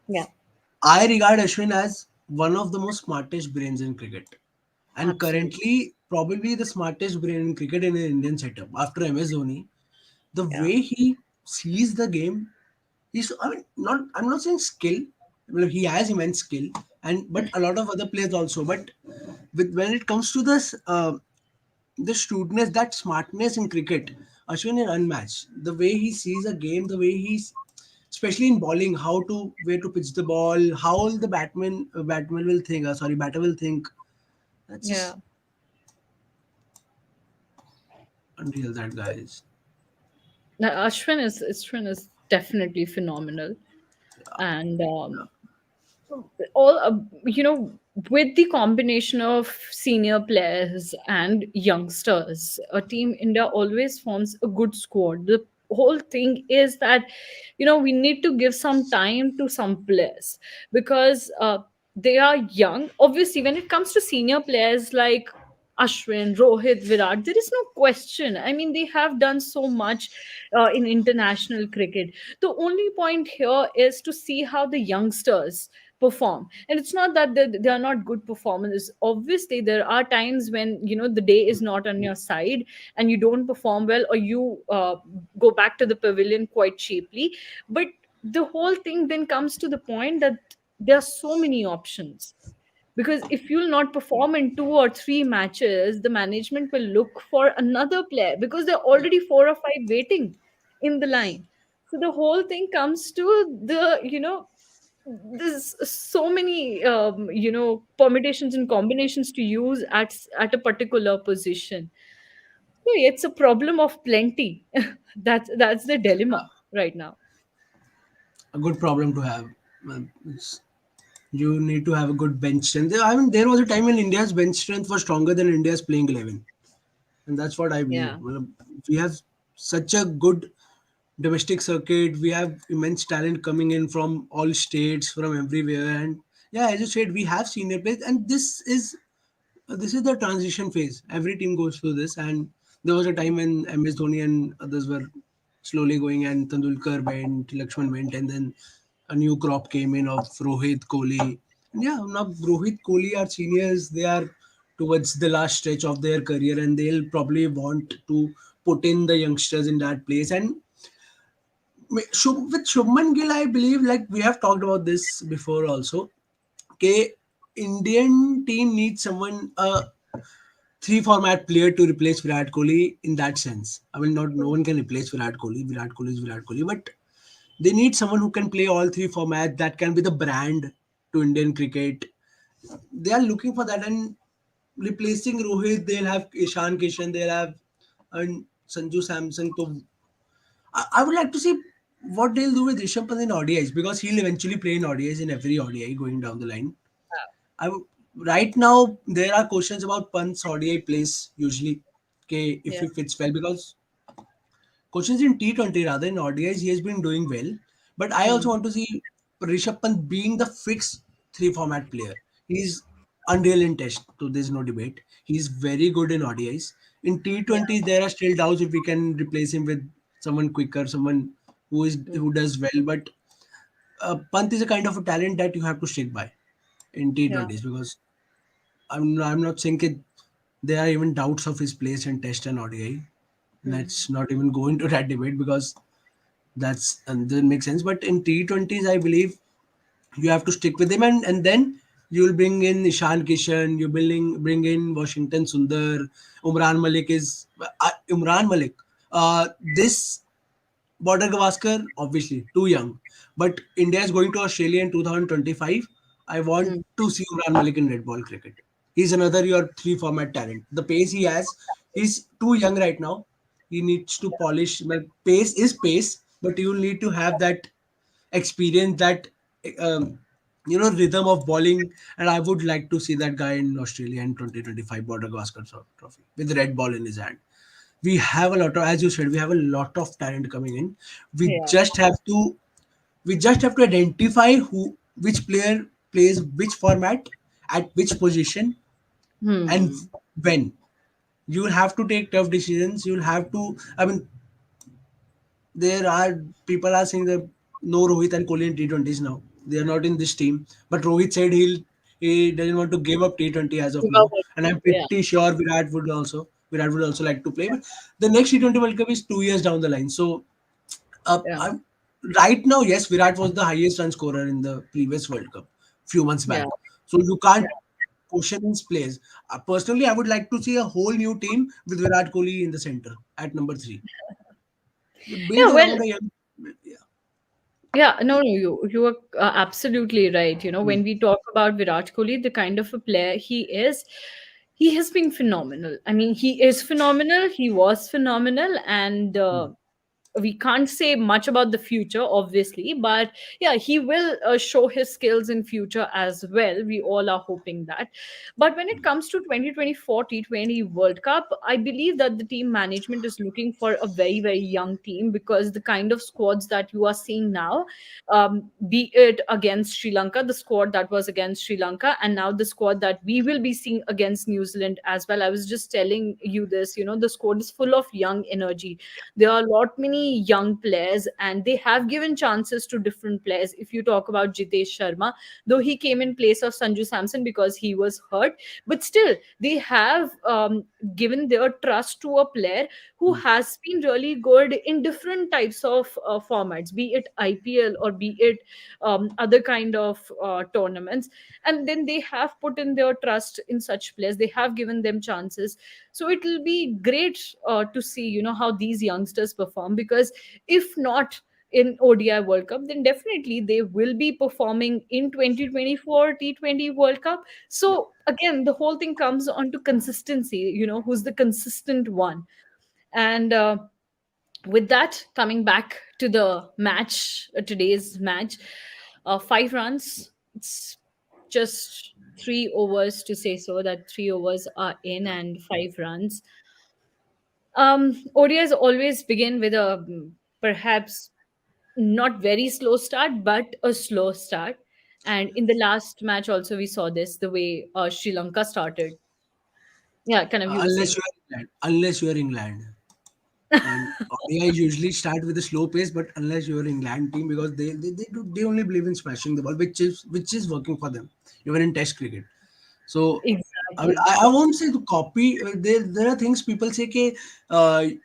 Yeah, I regard Ashwin as one of the most smartest brains in cricket, and absolutely. currently probably the smartest brain in cricket in an Indian setup after MS Dhoni. The Yeah, way he sees the game, I mean, not. I'm not saying skill. Well, he has immense skill, and but a lot of other players also. But when it comes to this, the shrewdness, that smartness in cricket, Ashwin is unmatched. The way he sees a game, the way he's, especially in bowling, where to pitch the ball, how the batsman will think. Sorry, batter will think. That's yeah. just unreal. That guy is. Now, Ashwin is definitely phenomenal, and all with the combination of senior players and youngsters, a team India always forms a good squad. The whole thing is that we need to give some time to some players, because they are young. Obviously, when it comes to senior players like Ashwin, Rohit, Virat, there is no question. I mean, they have done so much in international cricket. The only point here is to see how the youngsters perform. And it's not that they are not good performers. Obviously, there are times when the day is not on your side and you don't perform well, or you go back to the pavilion quite cheaply. But the whole thing then comes to the point that there are so many options, because if you'll not perform in 2 or 3 matches, the management will look for another player, because there are already 4 or 5 waiting in the line. So the whole thing comes to the there's so many permutations and combinations to use at a particular position. So it's a problem of plenty. That's the dilemma right now. A good problem to have. You need to have a good bench strength. I mean, there was a time when India's bench strength was stronger than India's playing 11, and that's what I believe. Yeah. Well, we have such a good domestic circuit. We have immense talent coming in from all states, from everywhere, and yeah, as you said, we have senior players, and this is the transition phase. Every team goes through this, and there was a time when MS Dhoni and others were slowly going, and Tendulkar went, Lakshman went, and then a new crop came in of Rohit, Kohli. And yeah, now Rohit, Kohli are seniors. They are towards the last stretch of their career, and they'll probably want to put in the youngsters in that place. And with Shubman Gill, I believe, like we have talked about this before also. Okay, Indian team needs someone, three format player to replace Virat Kohli in that sense. I mean, not no one can replace Virat Kohli. Virat Kohli is Virat Kohli, but they need someone who can play all three formats. That can be the brand to Indian cricket. They are looking for that, and replacing Rohit, they'll have Ishan Kishan, they'll have and Sanju Samson. So I would like to see what they'll do with Rishabh Pant in ODIs, because he'll eventually play in ODIs in every ODI going down the line. I would, right now there are questions about Pant's ODI plays usually. Okay, if Yeah. he fits well, because questions in T20 rather in ODIs he has been doing well. But I also Hmm. want to see Rishabh Pant being the fixed three format player. He's unreal in test, so there's no debate. He's very good in ODIs. In Yeah. T20s there are still doubts if we can replace him with someone quicker, someone Hmm. who does well. But Pant is a kind of a talent that you have to stick by in Yeah. T20s, because I'm not saying that there are even doubts of his place in Test and ODI. Hmm. Let's not even go into that debate, because that's and doesn't make sense. But in T20s, I believe you have to stick with him, and then you'll bring in Ishan Kishan, you bring in Washington Sundar, Umran Malik. This Border Gavaskar, obviously, too young. But India is going to Australia in 2025. I want Hmm. to see Umran Malik in red ball cricket. He's another your three format talent. The pace he has, he's too young right now. He needs to polish. Well, pace is pace, but you need to have that experience, that um, rhythm of bowling. And I would like to see that guy in Australia in 2025 Border Gavaskar Trophy with the red ball in his hand. We have a lot of, as you said, we have a lot of talent coming in. we Yeah. just have to we just have to identify which player plays which format at which position, and Hmm. when. You will have to take tough decisions. You'll have to, I mean, there are people are saying that no Rohit and Kohli in T20s now. They are not in this team. But Rohit said he doesn't want to give up T20 as of now. And I'm Yeah. pretty sure Virat would also like to play. But the next T20 World Cup is 2 years down the line. So Yeah. I'm right now, yes, Virat was the highest run scorer in the previous World Cup few months Yeah. back. So you can't question his plays. Personally, I would like to see a whole new team with Virat Kohli in the center at number three. You build Yeah. Well, around a young. Yeah. yeah, no, no, you are absolutely right. Hmm. When we talk about Virat Kohli, the kind of a player he has been phenomenal. I mean, he is phenomenal. He was phenomenal, and we can't say much about the future, obviously, but yeah, he will show his skills in future as well. We all are hoping that. But when it comes to 2024 T20 World Cup, I believe that the team management is looking for a very, very young team, because the kind of squads that you are seeing now, be it against Sri Lanka, the squad that was against Sri Lanka, and now the squad that we will be seeing against New Zealand as well. I was just telling you this, the squad is full of young energy. There are a lot many young players, and they have given chances to different players. If you talk about Jitesh Sharma, though he came in place of Sanju Samson because he was hurt, but still they have given their trust to a player who has been really good in different types of formats, be it IPL or be it other kind of tournaments. And then they have put in their trust in such players, they have given them chances. So it will be great to see how these youngsters perform, because if not in ODI World Cup, then definitely they will be performing in 2024 T20 World Cup. So again, the whole thing comes on to consistency, who's the consistent one. And with that, coming back to the match, today's match, 5 runs. It's just 3 overs, to say so that 3 overs are in and 5 runs. ODIs always begin with a perhaps not very slow start, but a slow start. And in the last match, also we saw this the way Sri Lanka started. Yeah, kind of you were Unless saying. you are England, unless you are England. And ODI usually start with a slow pace, but unless you're England team, because they only believe in smashing the ball, which is working for them, even in Test cricket. So I mean, Exactly. I won't say to copy. There are things people say, "Ke,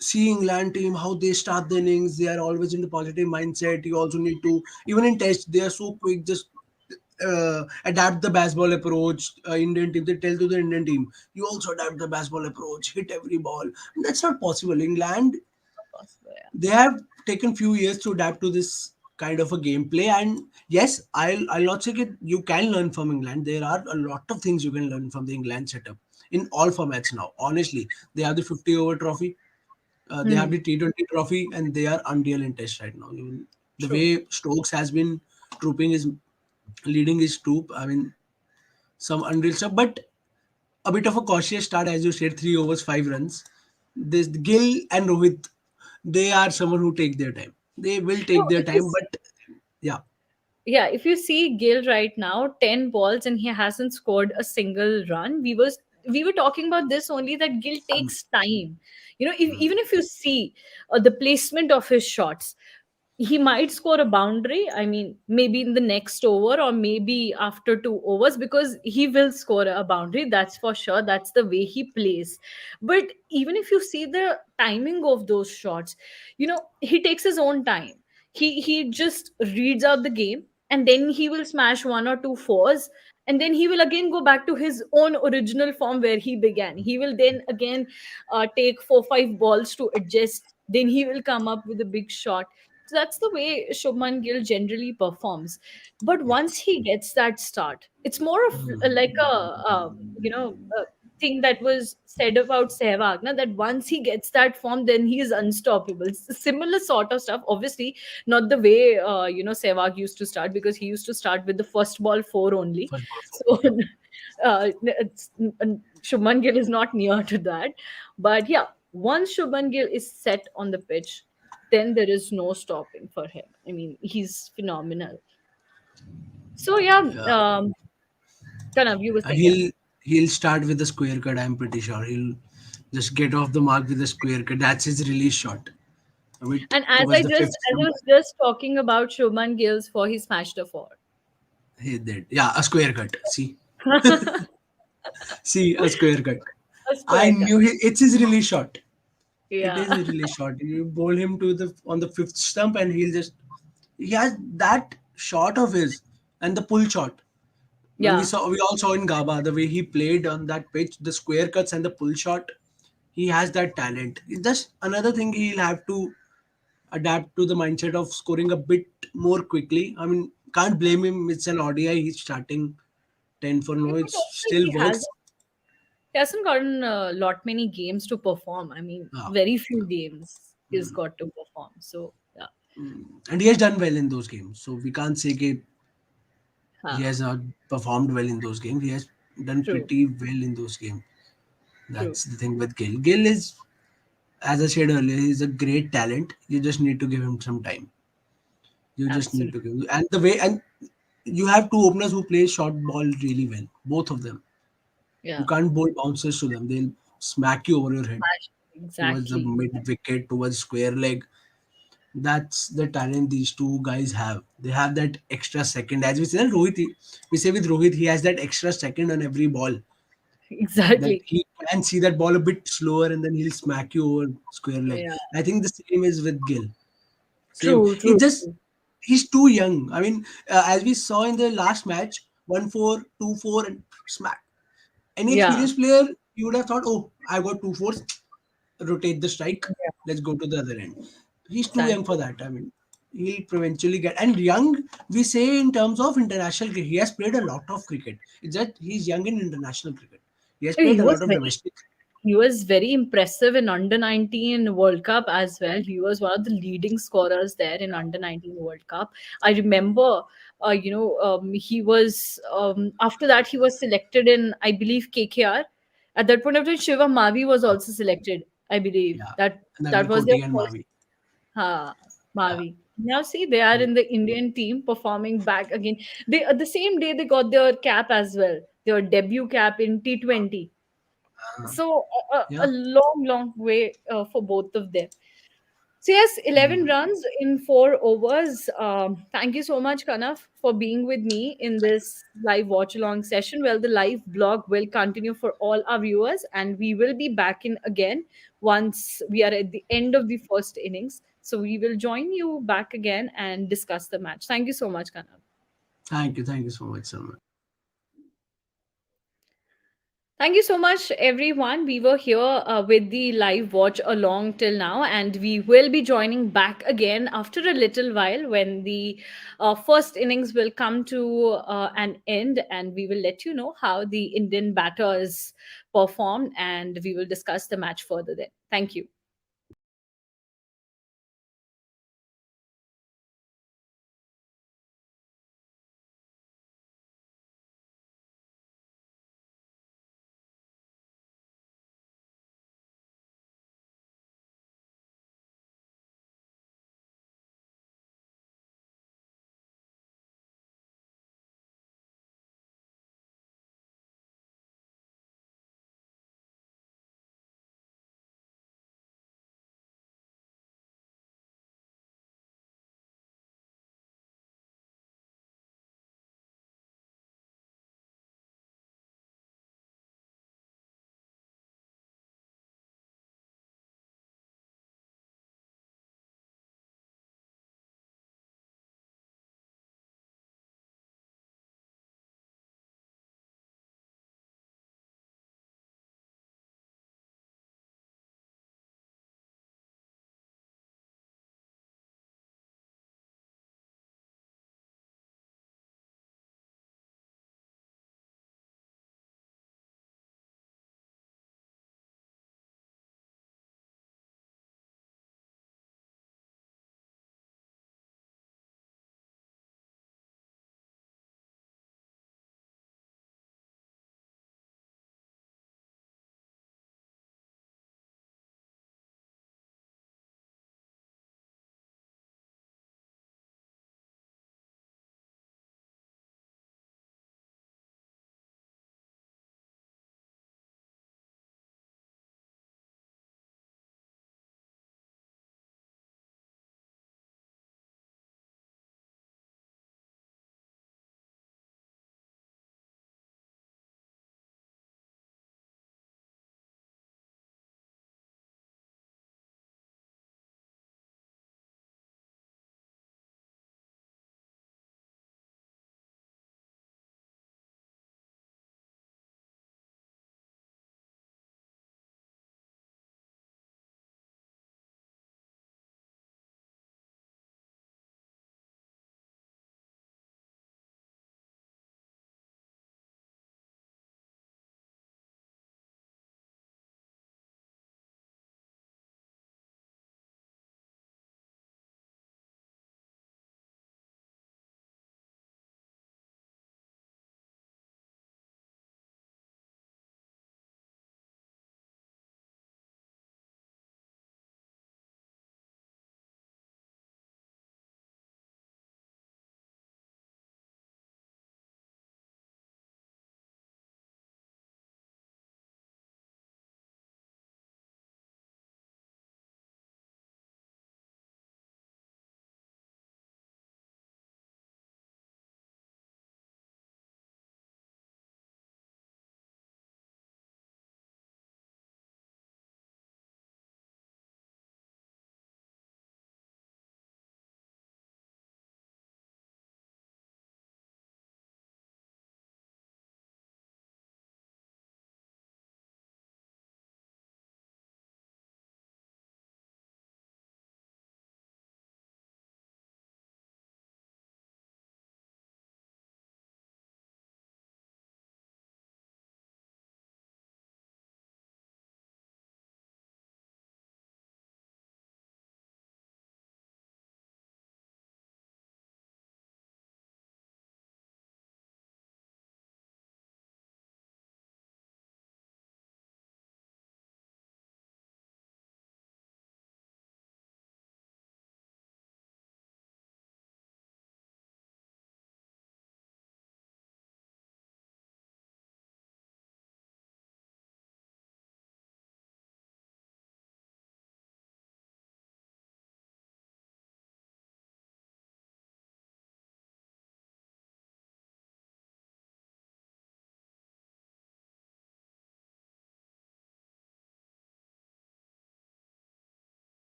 see England team how they start the innings. They are always in the positive mindset. You also need to even in Test they are so quick. Just adapt the baseball approach. Indian team they tell to the Indian team, you also adapt the baseball approach. Hit every ball. That's not possible. England Possible, yeah. they have taken few years to adapt to this kind of a gameplay, and yes, I'll not say that you can learn from England. There are a lot of things you can learn from the England setup in all formats now. Honestly, they have the 50 over trophy, they have Hmm. the T20 trophy, and they are unreal in test right now. Even the True. way Stokes has been trooping his leading his troop, I mean, some unreal stuff, but a bit of a cautious start, as you said, 3 overs, 5 runs. This Gill and Rohit, they are someone who take their time. They will No, take their if you time, see, but yeah, yeah, if you see Gill right now, 10 balls and he hasn't scored a single run. We were talking about this only, that Gill takes time. Even if you see the placement of his shots, he might score a boundary. I mean, maybe in the next over or maybe after 2 overs, because he will score a boundary. That's for sure. That's the way he plays. But even if you see the timing of those shots, he takes his own time. He just reads out the game, and then he will smash one or two fours, and then he will again go back to his own original form where he began. He will then again take 4 5 balls to adjust. Then he will come up with a big shot. So that's the way Shubman Gill generally performs. But once he gets that start, it's more of like a thing that was said about Sehwag, na, that once he gets that form, then he is unstoppable. It's a similar sort of stuff. Obviously, not the way Sehwag used to start, because he used to start with the first ball four only. first ball four. So Shubman Gill is not near to that. But yeah, once Shubman Gill is set on the pitch, then there is no stopping for him. I mean, he's phenomenal. So yeah, Yeah, Kanav, you were and saying, yeah. he'll start with the square cut. I'm pretty sure he'll just get off the mark with the square cut. That's his release shot. I mean, And as towards I the just fifth as I stump, was just talking about Shubman Gill's for, he smashed a four. he did. Yeah, a square cut. See, a square cut. A I square cut. knew it's his release shot. It is Yeah. a really short. You bowl him to the on the fifth stump, and he has that shot of his and the pull shot. When Yeah. we all saw in Gaba the way he played on that pitch, the square cuts and the pull shot. He has that talent. It's just another thing he'll have to adapt to the mindset of scoring a bit more quickly. I mean, can't blame him. It's an ODI. He's starting 10 for no. It But also still works. he hasn't gotten a lot many games to perform. I mean, Yeah. very few games he's got to perform. So yeah. And he has done well in those games. So we can't say that he Huh. has not performed well in those games. He has done True. pretty well in those games. True. That's the thing with Gill. Gill is, as I said earlier, he's a great talent. You just need to give him some time. You just need Absolutely. to give and the way and you have two openers who play short ball really well. Both of them. You Yeah. can't bowl bouncers to them. They'll smack you over your head towards the Exactly. mid wicket, towards square leg. That's the talent these two guys have. They have that extra second. As we said, Rohit, we say with Rohit, he has that extra second on every ball that Exactly. he can see that ball a bit slower and then he'll smack you over square leg. Yeah. I think the same is with Gill. Same. True. He True. just True. he's too young. I mean, as we saw in the last match, 1-4, 2-4, and smack. Any Yeah. experienced player, you would have thought, oh, I got two fours, rotate the strike, Yeah. let's go to the other end. He's too young for Exactly. that. I mean, he'll eventually get. And young, we say in terms of international cricket, he has played a lot of cricket. It's that he's young in international cricket. He has played He a was lot of very domestic. he was very impressive in under 19 World Cup as well. He was one of the leading scorers there in under 19 World Cup. I remember, he was after that he was selected in, I believe, KKR. At that point of time, Shiva Mavi was also selected. I believe Yeah, that and that that was was their Koti and first. Mavi. Huh. Mavi. Now see, they are in the Indian team performing back again. They the same day they got their cap as well, their debut cap in T20. So a Yeah. long, long way for both of them. So yes, 11 runs in 4 overs. Thank you so much, Kanaf, for being with me in this live watch along session. Well, the live blog will continue for all our viewers, and we will be back in again once we are at the end of the first innings. So we will join you back again and discuss the match. Thank you so much, Kanaf. Thank you. Thank you so much, Salman. Thank you so much, everyone. We were here with the live watch along till now, and we will be joining back again after a little while when the first innings will come to an end, and we will let you know how the Indian batters performed, and we will discuss the match further then. Thank you.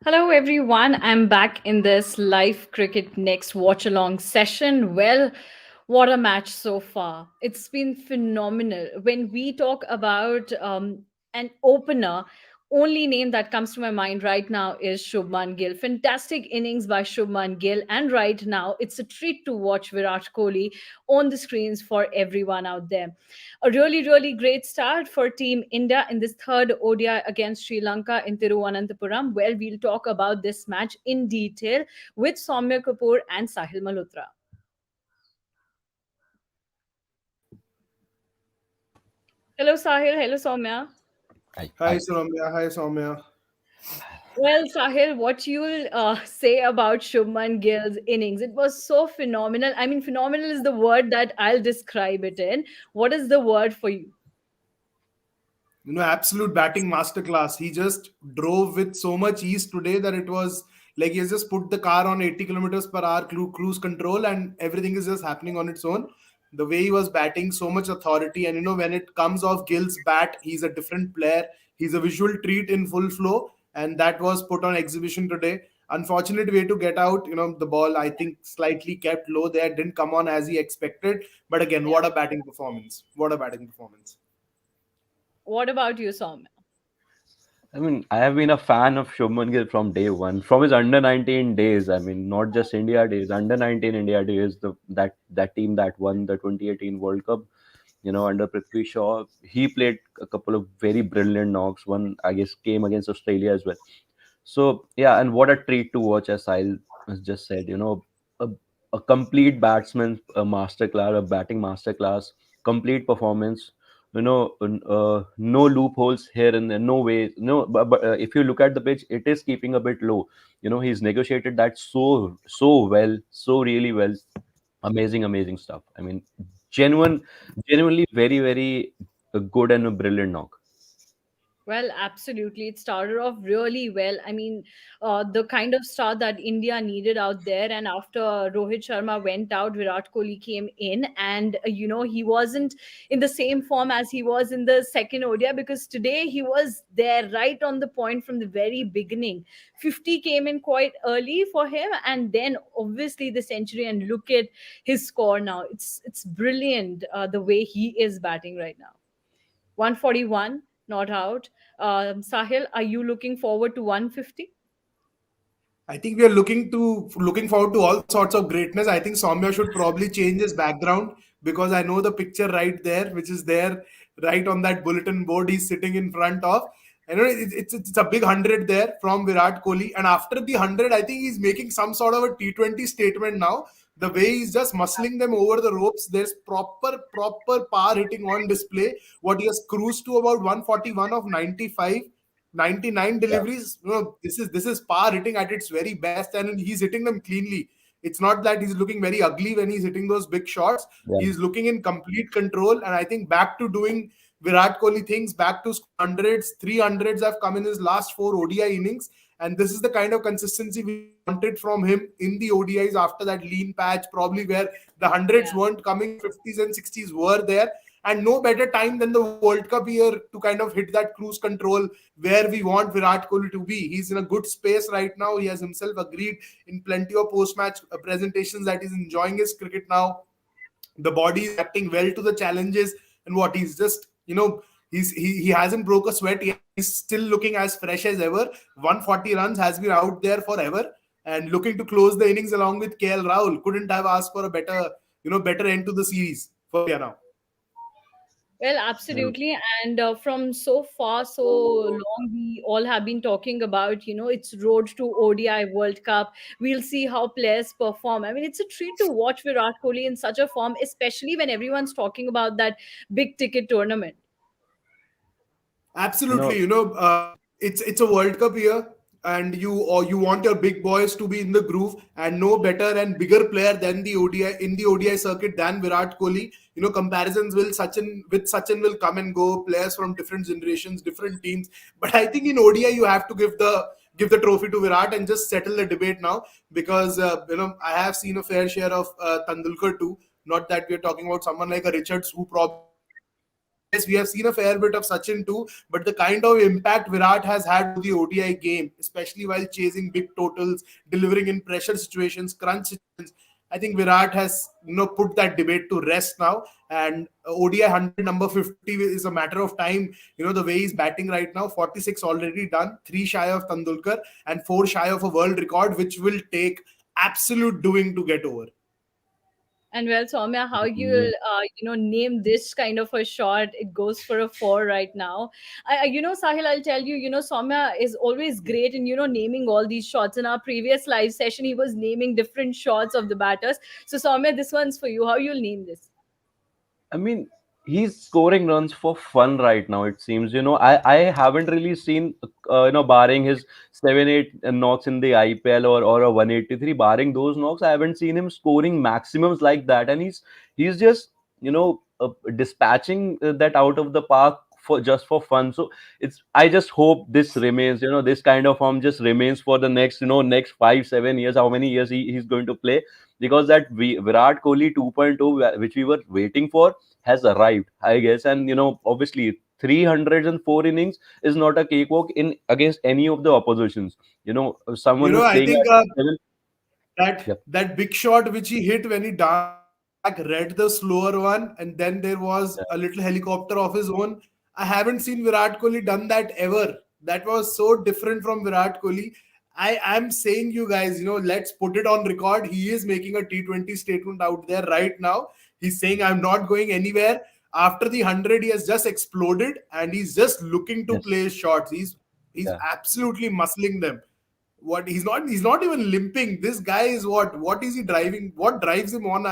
Hello, everyone. I'm back in this live cricket next watch along session. Well, what a match so far. It's been phenomenal. When we talk about an opener, only name that comes to my mind right now is Shubman Gill. Fantastic innings by Shubman Gill. And right now, it's a treat to watch Virat Kohli on the screens for everyone out there. A really, really great start for Team India in this third ODI against Sri Lanka in Thiruvananthapuram. Well, we'll talk about this match in detail with Soumya Kapoor and Sahil Malhotra. Hello, Sahil. Hello, Soumya. Hi I Soumya, hi Soumya. Well, Sahil, what you'll say about Shubman Gill's innings? It was so phenomenal. I mean, phenomenal is the word that I'll describe it in. What is the word for you? Absolute batting masterclass. He just drove with so much ease today that it was like he has just put the car on 80 kilometers per hour cruise control, and everything is just happening on its own. The way he was batting, so much authority, and when it comes off Gill's bat, he's a different player. He's a visual treat in full flow, and that was put on exhibition today. Unfortunate way to get out. The ball, I think, slightly kept low there, didn't come on as he expected. But again, Yeah. what a batting performance! What a batting performance! What about you, Soumya? mean, I have been a fan of Shubman Gill from day one, from his under 19 days. I mean, not just India days, under 19 India days. That team that won the 2018 World Cup, under Prithvi Shaw, he played a couple of very brilliant knocks. One, I guess, came against Australia as well. So yeah, and what a treat to watch, as Sahil has just said. A, a complete batsman, a masterclass, a batting masterclass, complete performance. No loopholes here and there, no way. No, but if you look at the pitch, it is keeping a bit low. He's negotiated that so well, so really well. Amazing, amazing stuff. I mean, genuine, genuinely very, very good and a brilliant knock. Well, absolutely. It started off really well. I mean, the kind of start that India needed out there. And after Rohit Sharma went out, Virat Kohli came in. And, he wasn't in the same form as he was in the second ODI because today he was there right on the point from the very beginning. 50 came in quite early for him. And then obviously the century. And look at his score now. It's brilliant the way he is batting right now. 141, not out. Sahil, are you looking forward to 150? I think we are looking forward to all sorts of greatness. I think Soumya should probably change his background because I know the picture right there, which is there right on that bulletin board he's sitting in front of. I know it's a big 100 there from Virat Kohli, and after the 100, I think he's making some sort of a T20 statement now. The way he's just muscling them over the ropes, there's proper power hitting on display. What he has cruised to about 141 of 95. 99 Yeah, deliveries. This is power hitting at its very best, and he's hitting them cleanly. It's not that he's looking very ugly when he's hitting those big shots. yeah. He's looking in complete control, and I think back to doing Virat Kohli things, back to hundreds. 300s have come in his last four ODI innings, and this is the kind of consistency we wanted from him in the ODIs after that lean patch, probably where the hundreds Yeah. weren't coming, 50s and 60s were there. And no better time than the World Cup year to kind of hit that cruise control where we want Virat Kohli to be. He's in a good space right now. He has himself agreed in plenty of post-match presentations that he's enjoying his cricket now. The body is acting well to the challenges, and what he's just he hasn't broke a sweat yet. He's still looking as fresh as ever. 140 runs has been out there forever, and looking to close the innings along with KL Rahul. Couldn't have asked for a better end to the series for India now. Well, Well, absolutely. And from so far, so long, we all have been talking about, its road to ODI World Cup. We'll see how players perform. I mean, it's a treat to watch Virat Kohli in such a form, especially when everyone's talking about that big ticket tournament. you know, Absolutely, it's a World Cup year, and you want your big boys to be in the groove, and no better and bigger player than the ODI in the ODI circuit than Virat Kohli. Comparisons with Sachin will come and go. Players from different generations, different teams, but I think in ODI you have to give the trophy to Virat and just settle the debate now because I have seen a fair share of Tandulkar too. Not that we are talking about someone like a Richards who probably yes, we have seen a fair bit of Sachin too, but the kind of impact Virat has had over the ODI game, especially while chasing big totals, delivering in pressure situations, crunch situations, I think Virat has put that debate to rest now. And ODI 100 number 50 is a matter of time. The way he's batting right now, 46 already done, three shy of Tandulkar, and four shy of a world record, which will take absolute doing to get over. And well, Soumya, how Yeah. you'll name this kind of a shot? It goes for a four right now. Sahil, I'll tell you, Soumya is always great in naming all these shots. In our previous live session, he was naming different shots of the batters. So Soumya, this one's for you. How you'll name this? I mean, he's scoring runs for fun right now. It seems, I haven't really seen, barring his 7-8 knocks in the IPL or a 183, barring those knocks, I haven't seen him scoring maximums like that. And he's just, dispatching that out of the park for fun. So I just hope this remains, this kind of form just remains for the next 5-7 years, how many years he's going to play, because Virat Kohli 2.0, which we were waiting for, has arrived, I guess. And obviously 304 innings is not a cakewalk in against any of the oppositions. Someone who's I playing think at seven. that Yep. that big shot which he hit when he danced back, read the slower one, and then there was Yeah. a little helicopter of his own. I haven't seen Virat Kohli done that ever. That was so different from Virat Kohli. I am saying, you guys, let's put it on record. He is making a T20 statement out there right now. He's saying, I'm not going anywhere. After the 100, he has just exploded and he's just looking to Yes. play shots. He's Yeah. absolutely muscling them. What he's not even limping. This guy is what is he driving? What drives him on?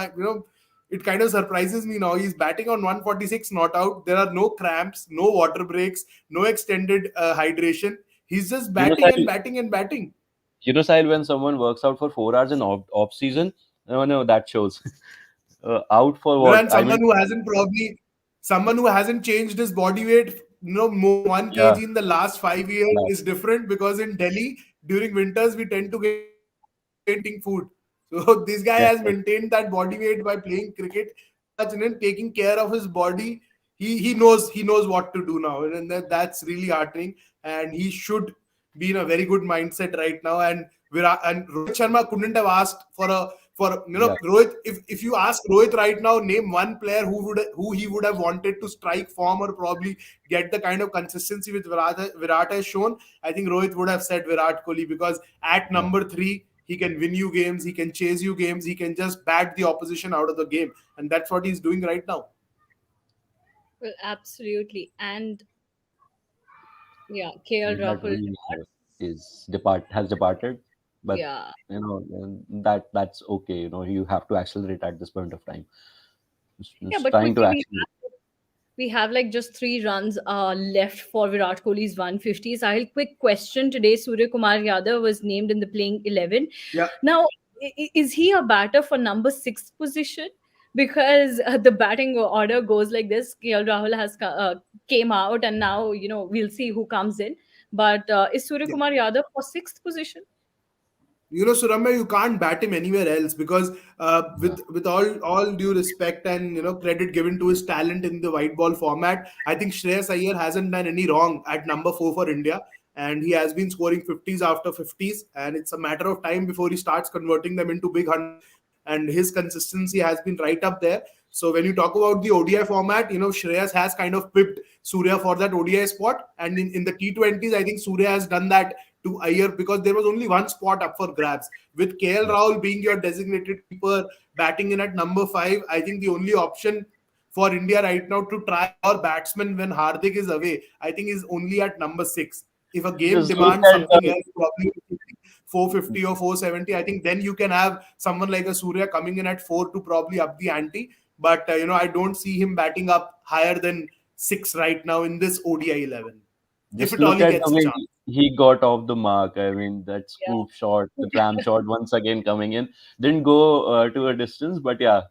It kind of surprises me now. He's batting on 146 not out. There are no cramps, no water breaks, no extended hydration. He's just You know, batting and Sahil, batting and batting. Sahil, when someone works out for 4 hours in off season, no, that shows. Out for what? And I mean, someone who hasn't changed his body weight, more than 1 kg yeah, in the last 5 years yeah, is different, because in Delhi during winters we tend to get eating food. So this guy yes, has yes. maintained that body weight by playing cricket so much and then taking care of his body. He knows what to do now, and that's really heartening. And he should be in a very good mindset right now. And Rohit Sharma couldn't have asked for Yeah. Rohit. If you ask Rohit right now, name one player who he would have wanted to strike form or probably get the kind of consistency which Virat has shown. I think Rohit would have said Virat Kohli, because at Yeah. number three, he can win you games, he can chase you games, he can just bat the opposition out of the game, and that's what he's doing right now. Well, absolutely. And yeah, KL That Rahul we departs. has departed, but Yeah. that's okay. You have to accelerate at this point of time. Yeah, It's but trying to quickly, accelerate. we have like just 3 runs left for Virat Kohli's 150. Sahil, quick question today. Surya Kumar Yadav was named in the playing 11. Yeah. Now, is he a batter for number six position? Because the batting order goes like this. KL Rahul has came out, and now we'll see who comes in. But is Surya Yeah. Kumar Yadav for sixth position? Suramya, you can't bat him anywhere else, because Yeah. with all due respect and credit given to his talent in the white ball format, I think Shreyas Iyer hasn't done any wrong at number four for India, and he has been scoring 50s after 50s, and it's a matter of time before he starts converting them into big hundreds. And his consistency has been right up there. So when you talk about the ODI format, Shreyas has kind of pipped Surya for that ODI spot, and in the T20s, I think Surya has done that to Iyer, because there was only one spot up for grabs. With KL Yeah. Rahul being your designated keeper, batting in at number five, I think the only option for India right now to try our batsman when Hardik is away, I think is only at number six. If a game Just look demands at something else, probably 450 or 470, I think then you can have someone like a Surya coming in at four to probably up the ante. But I don't see him batting up higher than six right now in this ODI 11, if just at all look he at the gets a way chance. he got off the mark. I mean, that Yeah. scoop shot, the tram shot, once again coming in, didn't go to a distance, but yeah,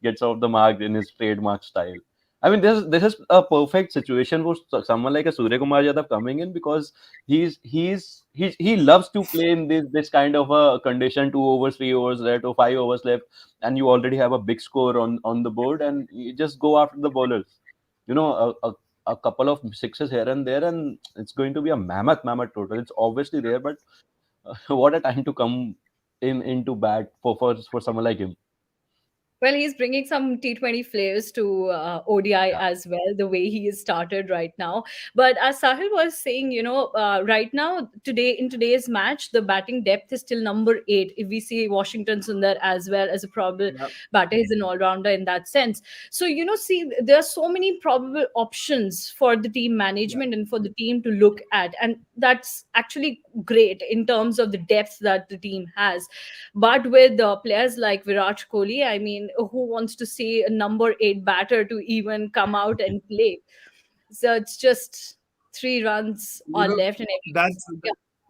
gets off the mark in his trademark style. I mean, this is a perfect situation for someone like a Surya Kumar Yadav coming in, because he loves to play in this kind of a condition. 2 overs, 3 overs left, or 5 overs left, and you already have a big score on the board, and you just go after the bowlers. a couple of sixes here and there, and it's going to be a mammoth total. It's obviously there, but what a time to come in into bat for someone like him. Well, he's bringing some T20 flavors to ODI Yeah. as well, the way he is started right now. But as Sahil was saying, right now, in today's match, the batting depth is still number 8. If we see Washington Sundar as well as a probable Yeah. batter, he's an all rounder in that sense. So, see, there are so many probable options for the team Yeah. management and for the team to look at. And that's actually great in terms of the depth that the team has. But with players like Virat Kohli, I mean, who wants to see a number 8 batter to even come out and play? So it's just 3 runs You are know, left and everything's.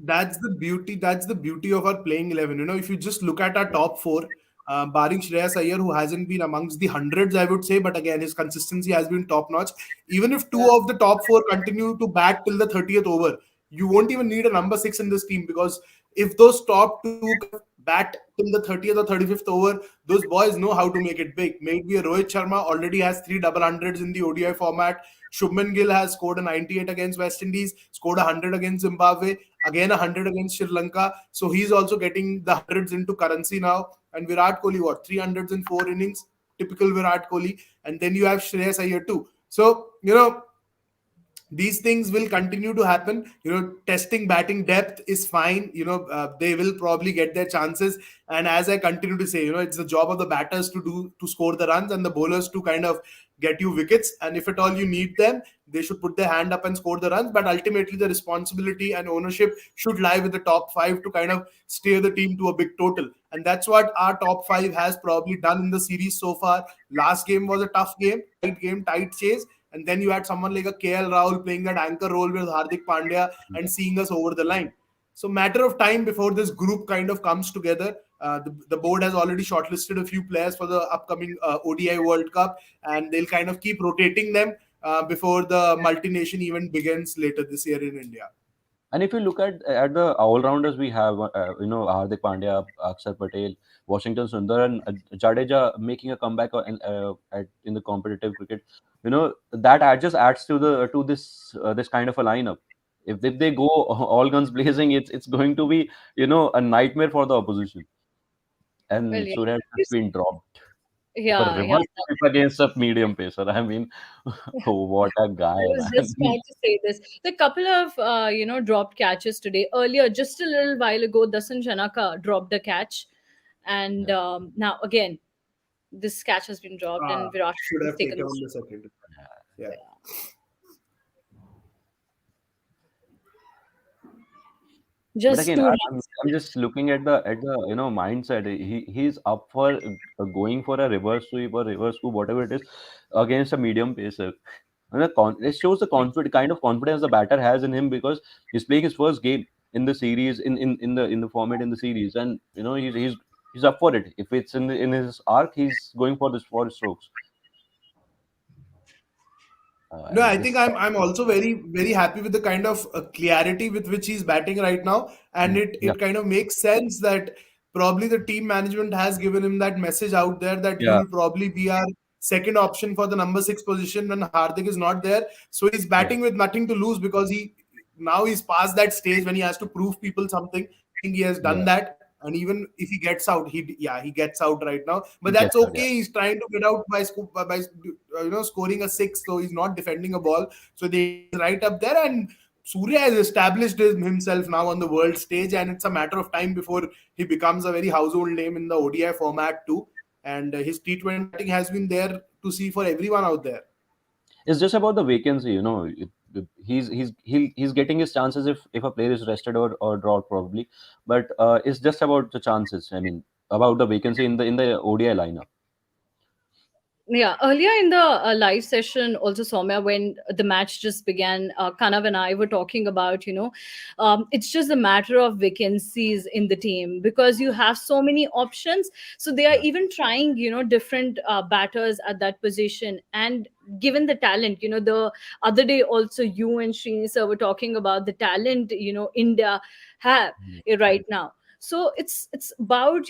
that's that's the beauty of our playing 11. If you just look at our top four, barring Shreyas Iyer, who hasn't been amongst the hundreds, I would say, but again his consistency has been top notch. Even if two Yeah. of the top four continue to bat till the 30th over, you won't even need a number six in this team, because if those top two kind of bat till the 30th or 35th over, those boys know how to make it big. Maybe a Rohit Sharma already has three double hundreds in the ODI format. Shubman Gill has scored a 98 against West Indies, scored a 100 against Zimbabwe, again a 100 against Sri Lanka. So he's also getting the hundreds into currency now. And Virat Kohli, what, 300s in 4 innings? Typical Virat Kohli. And then you have Shreyas Iyer too. So, these things will continue to happen. Testing batting depth is fine. They will probably get their chances. And as I continue to say, it's the job of the batters to score the runs, and the bowlers to kind of get you wickets. And if at all you need them, they should put their hand up and score the runs. But ultimately the responsibility and ownership should lie with the top five to kind of steer the team to a big total. And that's what our top five has probably done in the series so far. Last game was a tough game, tight chase. And then you had someone like a KL Rahul playing that anchor role with Hardik Pandya and seeing us over the line. So matter of time before this group kind of comes together. The board has already shortlisted a few players for the upcoming ODI World Cup, and they'll kind of keep rotating them before the multi-nation event begins later this year in India. And if you look at the all rounders we have, Hardik Pandya, Akshar Patel, Washington Sundar, and Jadeja making a comeback in the competitive cricket, just adds to this kind of a lineup. If they go all guns blazing, it's going to be a nightmare for the opposition. Well, And yeah. Surya has been dropped for Yeah, yeah. reverse sweep against a medium pacer. I mean, what a guy, I was man. just about to say this. The couple of dropped catches today. Earlier, just a little while ago, Dasan Janaka dropped a catch, and now again, this catch has been dropped, and Virat Should has have taken taken this. on the second. Yeah. But Just again, two runs. I'm just looking at the mindset. He's up for going for a reverse sweep or reverse scoop, whatever it is, against a medium pacer. And it shows the kind of confidence the batter has in him, because he's playing his first game in the series, in the format in the series, and he's up for it. If it's in his arc, he's going for this for his strokes. No, And I think this, I'm also very very happy with the kind of clarity with which he's batting right now, and it yeah, it kind of makes sense that probably the team management has given him that message out there that yeah, you'll probably be our second option for the number six position when Hardik is not there. So he's yeah, batting with nothing to lose, because he's past that stage when he has to prove people something. I think he has done yeah. that. And even if he gets out, he gets out right now. But He that's gets that, yeah. okay. He's trying to get out by scoring a six, so he's not defending a ball. So they right up there, and Surya has established himself now on the world stage, and it's a matter of time before he becomes a very household name in the ODI format too. And his T20 batting has been there to see for everyone out there. It's just about the vacancy, he's getting his chances if a player is rested or dropped, probably. But it's just about the chances. I mean, about the vacancy in the ODI lineup. Yeah, earlier in the live session, also Soumya, when the match just began, Kanav and I were talking about, it's just a matter of vacancies in the team because you have so many options. So they are Yeah, even trying, different batters at that position. And given the talent, the other day also you and Srini sir were talking about the talent, India have right now. So it's about,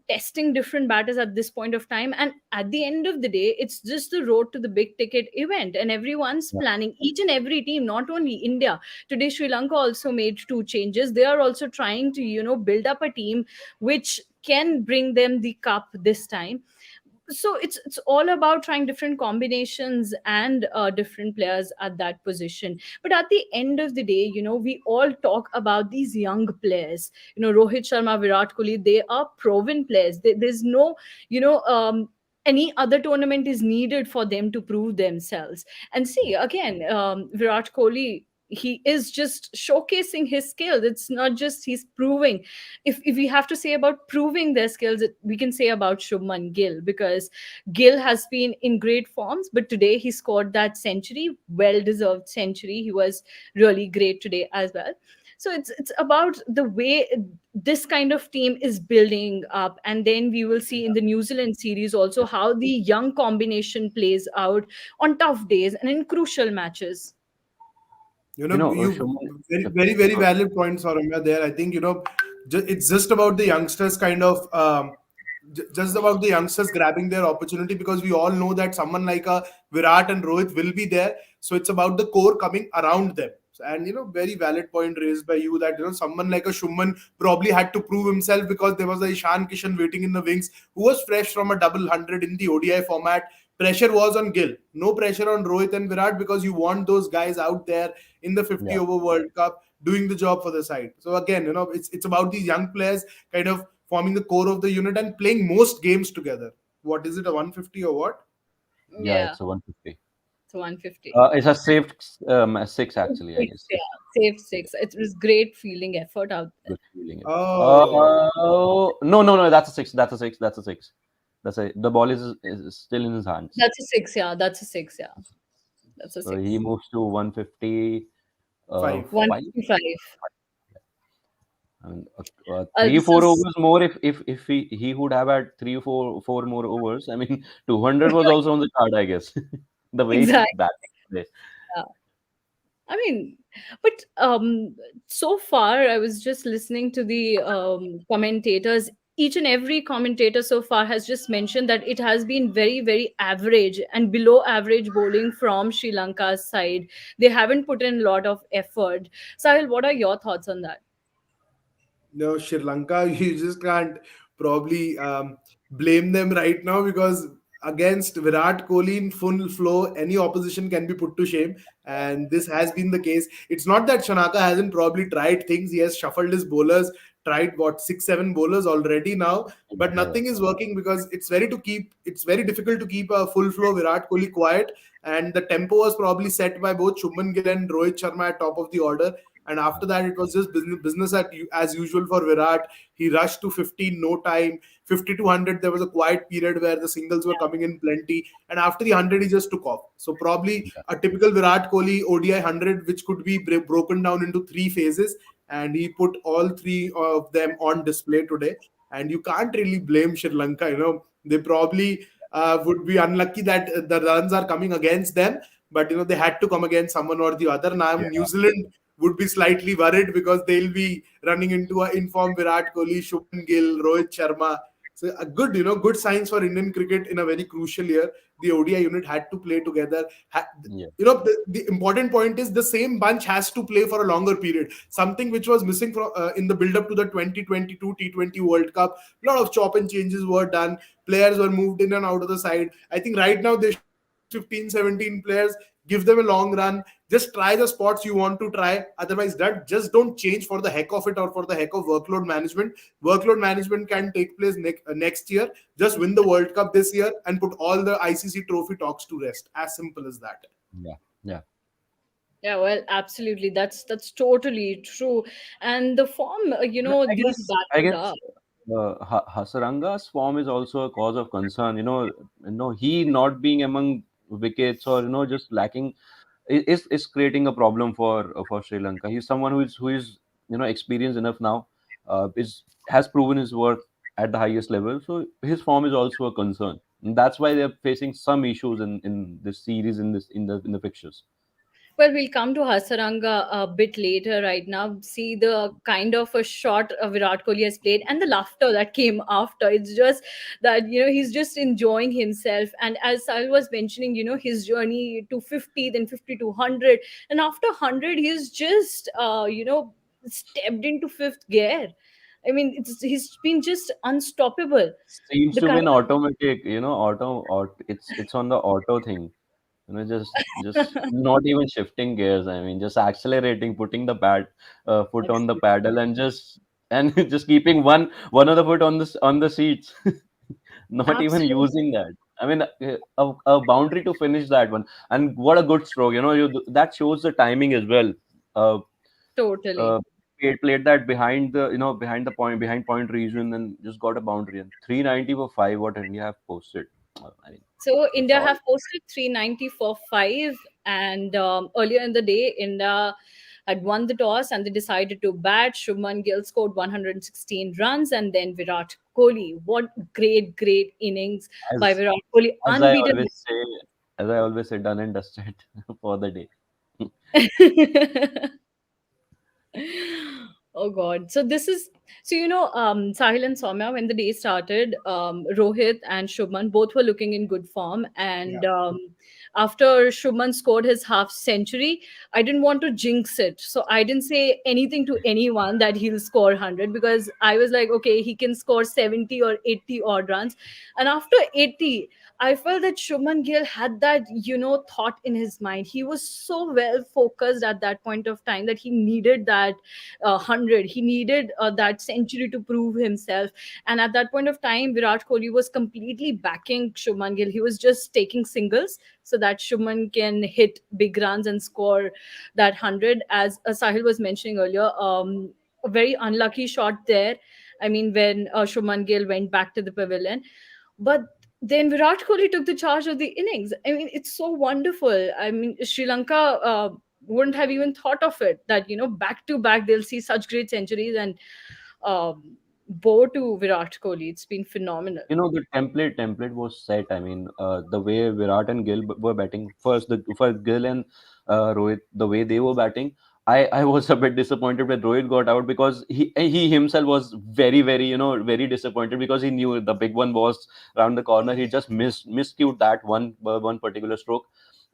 testing different batters at this point of time, and at the end of the day, it's just the road to the big ticket event, and everyone's Yeah. planning, each and every team, not only India. Today Sri Lanka also made two changes. They are also trying to, build up a team which can bring them the cup this time. So it's all about trying different combinations and different players at that position. But at the end of the day, we all talk about these young players. Rohit Sharma, Virat Kohli, they are proven players. There's no, you know any other tournament is needed for them to prove themselves. And see, again, Virat Kohli, he is just showcasing his skills. It's not just he's proving. If we have to say about proving their skills, we can say about Shubman Gill, because Gill has been in great forms, but today he scored that century, well deserved century. He was really great today as well. So it's about the way this kind of team is building up, and then we will see in the New Zealand series also how the young combination plays out on tough days and in crucial matches. You Shuman, very, yep, very, very go. valid points, Saurabh, there. I think, it's just about the youngsters kind of, just about the youngsters grabbing their opportunity, because we all know that someone like a Virat and Rohit will be there. So it's about the core coming around them. And, very valid point raised by you that, someone like a Shuman probably had to prove himself, because there was a Ishan Kishan waiting in the wings who was fresh from a double hundred in the ODI format. Pressure was on Gill, no pressure on Rohit and Virat, because you want those guys out there in the 50 Yeah, over World Cup doing the job for the side. So again, it's about these young players kind of forming the core of the unit and playing most games together. What is it, a 150 or what? yeah, Yeah, it's a 150. it's 150. It's a safe six actually, I Six, guess. yeah, safe six. It was great feeling effort out there. Good feeling. Oh, No, no, no. That's a six. That's a six. That's a six. The ball is still in his hands. That's a six, yeah. That's a six, yeah. That's a So he six. moves to 150. five. Five. 155. I mean, three This four is overs more. If he would have had three or four more overs. I mean, 200 was also on the card, I guess. The way he's exactly. batting today. Yeah. I mean, but so far, I was just listening to the commentators. Each and every commentator so far has just mentioned that it has been very, very average and below average bowling from Sri Lanka's side. They haven't put in a lot of effort. Sahil, what are your thoughts on that? No, Sri Lanka, you just can't probably blame them right now, because against Virat Kohli in full flow, any opposition can be put to shame. And this has been the case. It's not that Shanaka hasn't probably tried things. He has shuffled his bowlers, tried what, six, seven bowlers already now, but Yeah, nothing is working, because it's very difficult to keep a full flow Virat Kohli quiet. And the tempo was probably set by both Shubman Gill and Rohit Sharma at top of the order. And after that, it was just business as usual for Virat. He rushed to 15, no time. 50 to 100, there was a quiet period where the singles were coming in plenty. And after the 100, he just took off. So probably yeah, a typical Virat Kohli ODI 100, which could be broken down into three phases. And he put all three of them on display today. And you can't really blame Sri Lanka. They probably would be unlucky that the runs are coming against them. But they had to come against someone or the other. Now yeah, New Zealand would be slightly worried, because they'll be running into a informed Virat Kohli, Shubman Gill, Rohit Sharma. So a good, good signs for Indian cricket in a very crucial year. The ODI unit had to play together. yeah, The important point is the same bunch has to play for a longer period. Something which was missing from in the build up to the 2022 T20 World Cup. A lot of chop and changes were done. Players were moved in and out of the side. I think right now they should use 15, 17 players, give them a long run, just try the spots you want to try. Otherwise, that just don't change for the heck of it or for the heck of workload management. Workload management can take place next year. Just win the World Cup this year and put all the ICC trophy talks to rest. As simple as that. yeah, yeah. Yeah, well, absolutely. That's totally true. And the form, I these guess I batters are. guess Hasaranga's form is also a cause of concern. He not being among wickets or just lacking is creating a problem for Sri Lanka. He's someone who is experienced enough now, is has proven his worth at the highest level. So his form is also a concern. And that's why they're facing some issues in this series in the fixtures. Well, we'll come to Hasaranga a bit later. Right now, see the kind of a shot Virat Kohli has played and the laughter that came after. It's just that he's just enjoying himself. And as I was mentioning, his journey to 50, then 50 to 100, and after 100, he's just stepped into fifth gear. I mean, he's been just unstoppable. Seems The to be kind an automatic, it's on the auto thing. Just not even shifting gears. I mean, just accelerating, putting the foot on the paddle, and just keeping one of the foot on the seats. Not even absolutely using that. I mean, a boundary to finish that one, and what a good stroke. That shows the timing as well. Uh, totally. uh, played that behind behind the behind point region, and just got a boundary. And 390 for five. What India have posted. I mean, So that's India all. have posted 390 for five, and earlier in the day, India had won the toss and they decided to bat. Shubman Gill scored 116 runs, and then Virat Kohli. What great innings by As Virat Kohli, as I unbeaten. always say, as I always say, done and dusted for the day. Oh God. So this is Sahil and Soumya, when the day started, Rohit and Shubman both were looking in good form. Yeah. And after Shubman scored his half century, I didn't want to jinx it. So I didn't say anything to anyone that he'll score 100, because I was like, okay, he can score 70 or 80 odd runs. And after 80, I felt that Shubman Gill had that, thought in his mind. He was so well focused at that point of time that he needed that 100. He needed that century to prove himself. And at that point of time, Virat Kohli was completely backing Shubman Gill. He was just taking singles so that Shubman can hit big runs and score that 100. As Sahil was mentioning earlier, a very unlucky shot there. I mean, when Shubman Gill went back to the pavilion. But then Virat Kohli took the charge of the innings. I mean, it's so wonderful. I mean, Sri Lanka wouldn't have even thought of it, that back to back they'll see such great centuries, and bow to Virat Kohli. It's been phenomenal. The template was set. I mean, the way Virat and Gill were batting first Gill and Rohit, the way they were batting, I was a bit disappointed when Rohit got out, because he himself was very very disappointed, because he knew the big one was around the corner. He just miscued that one particular stroke.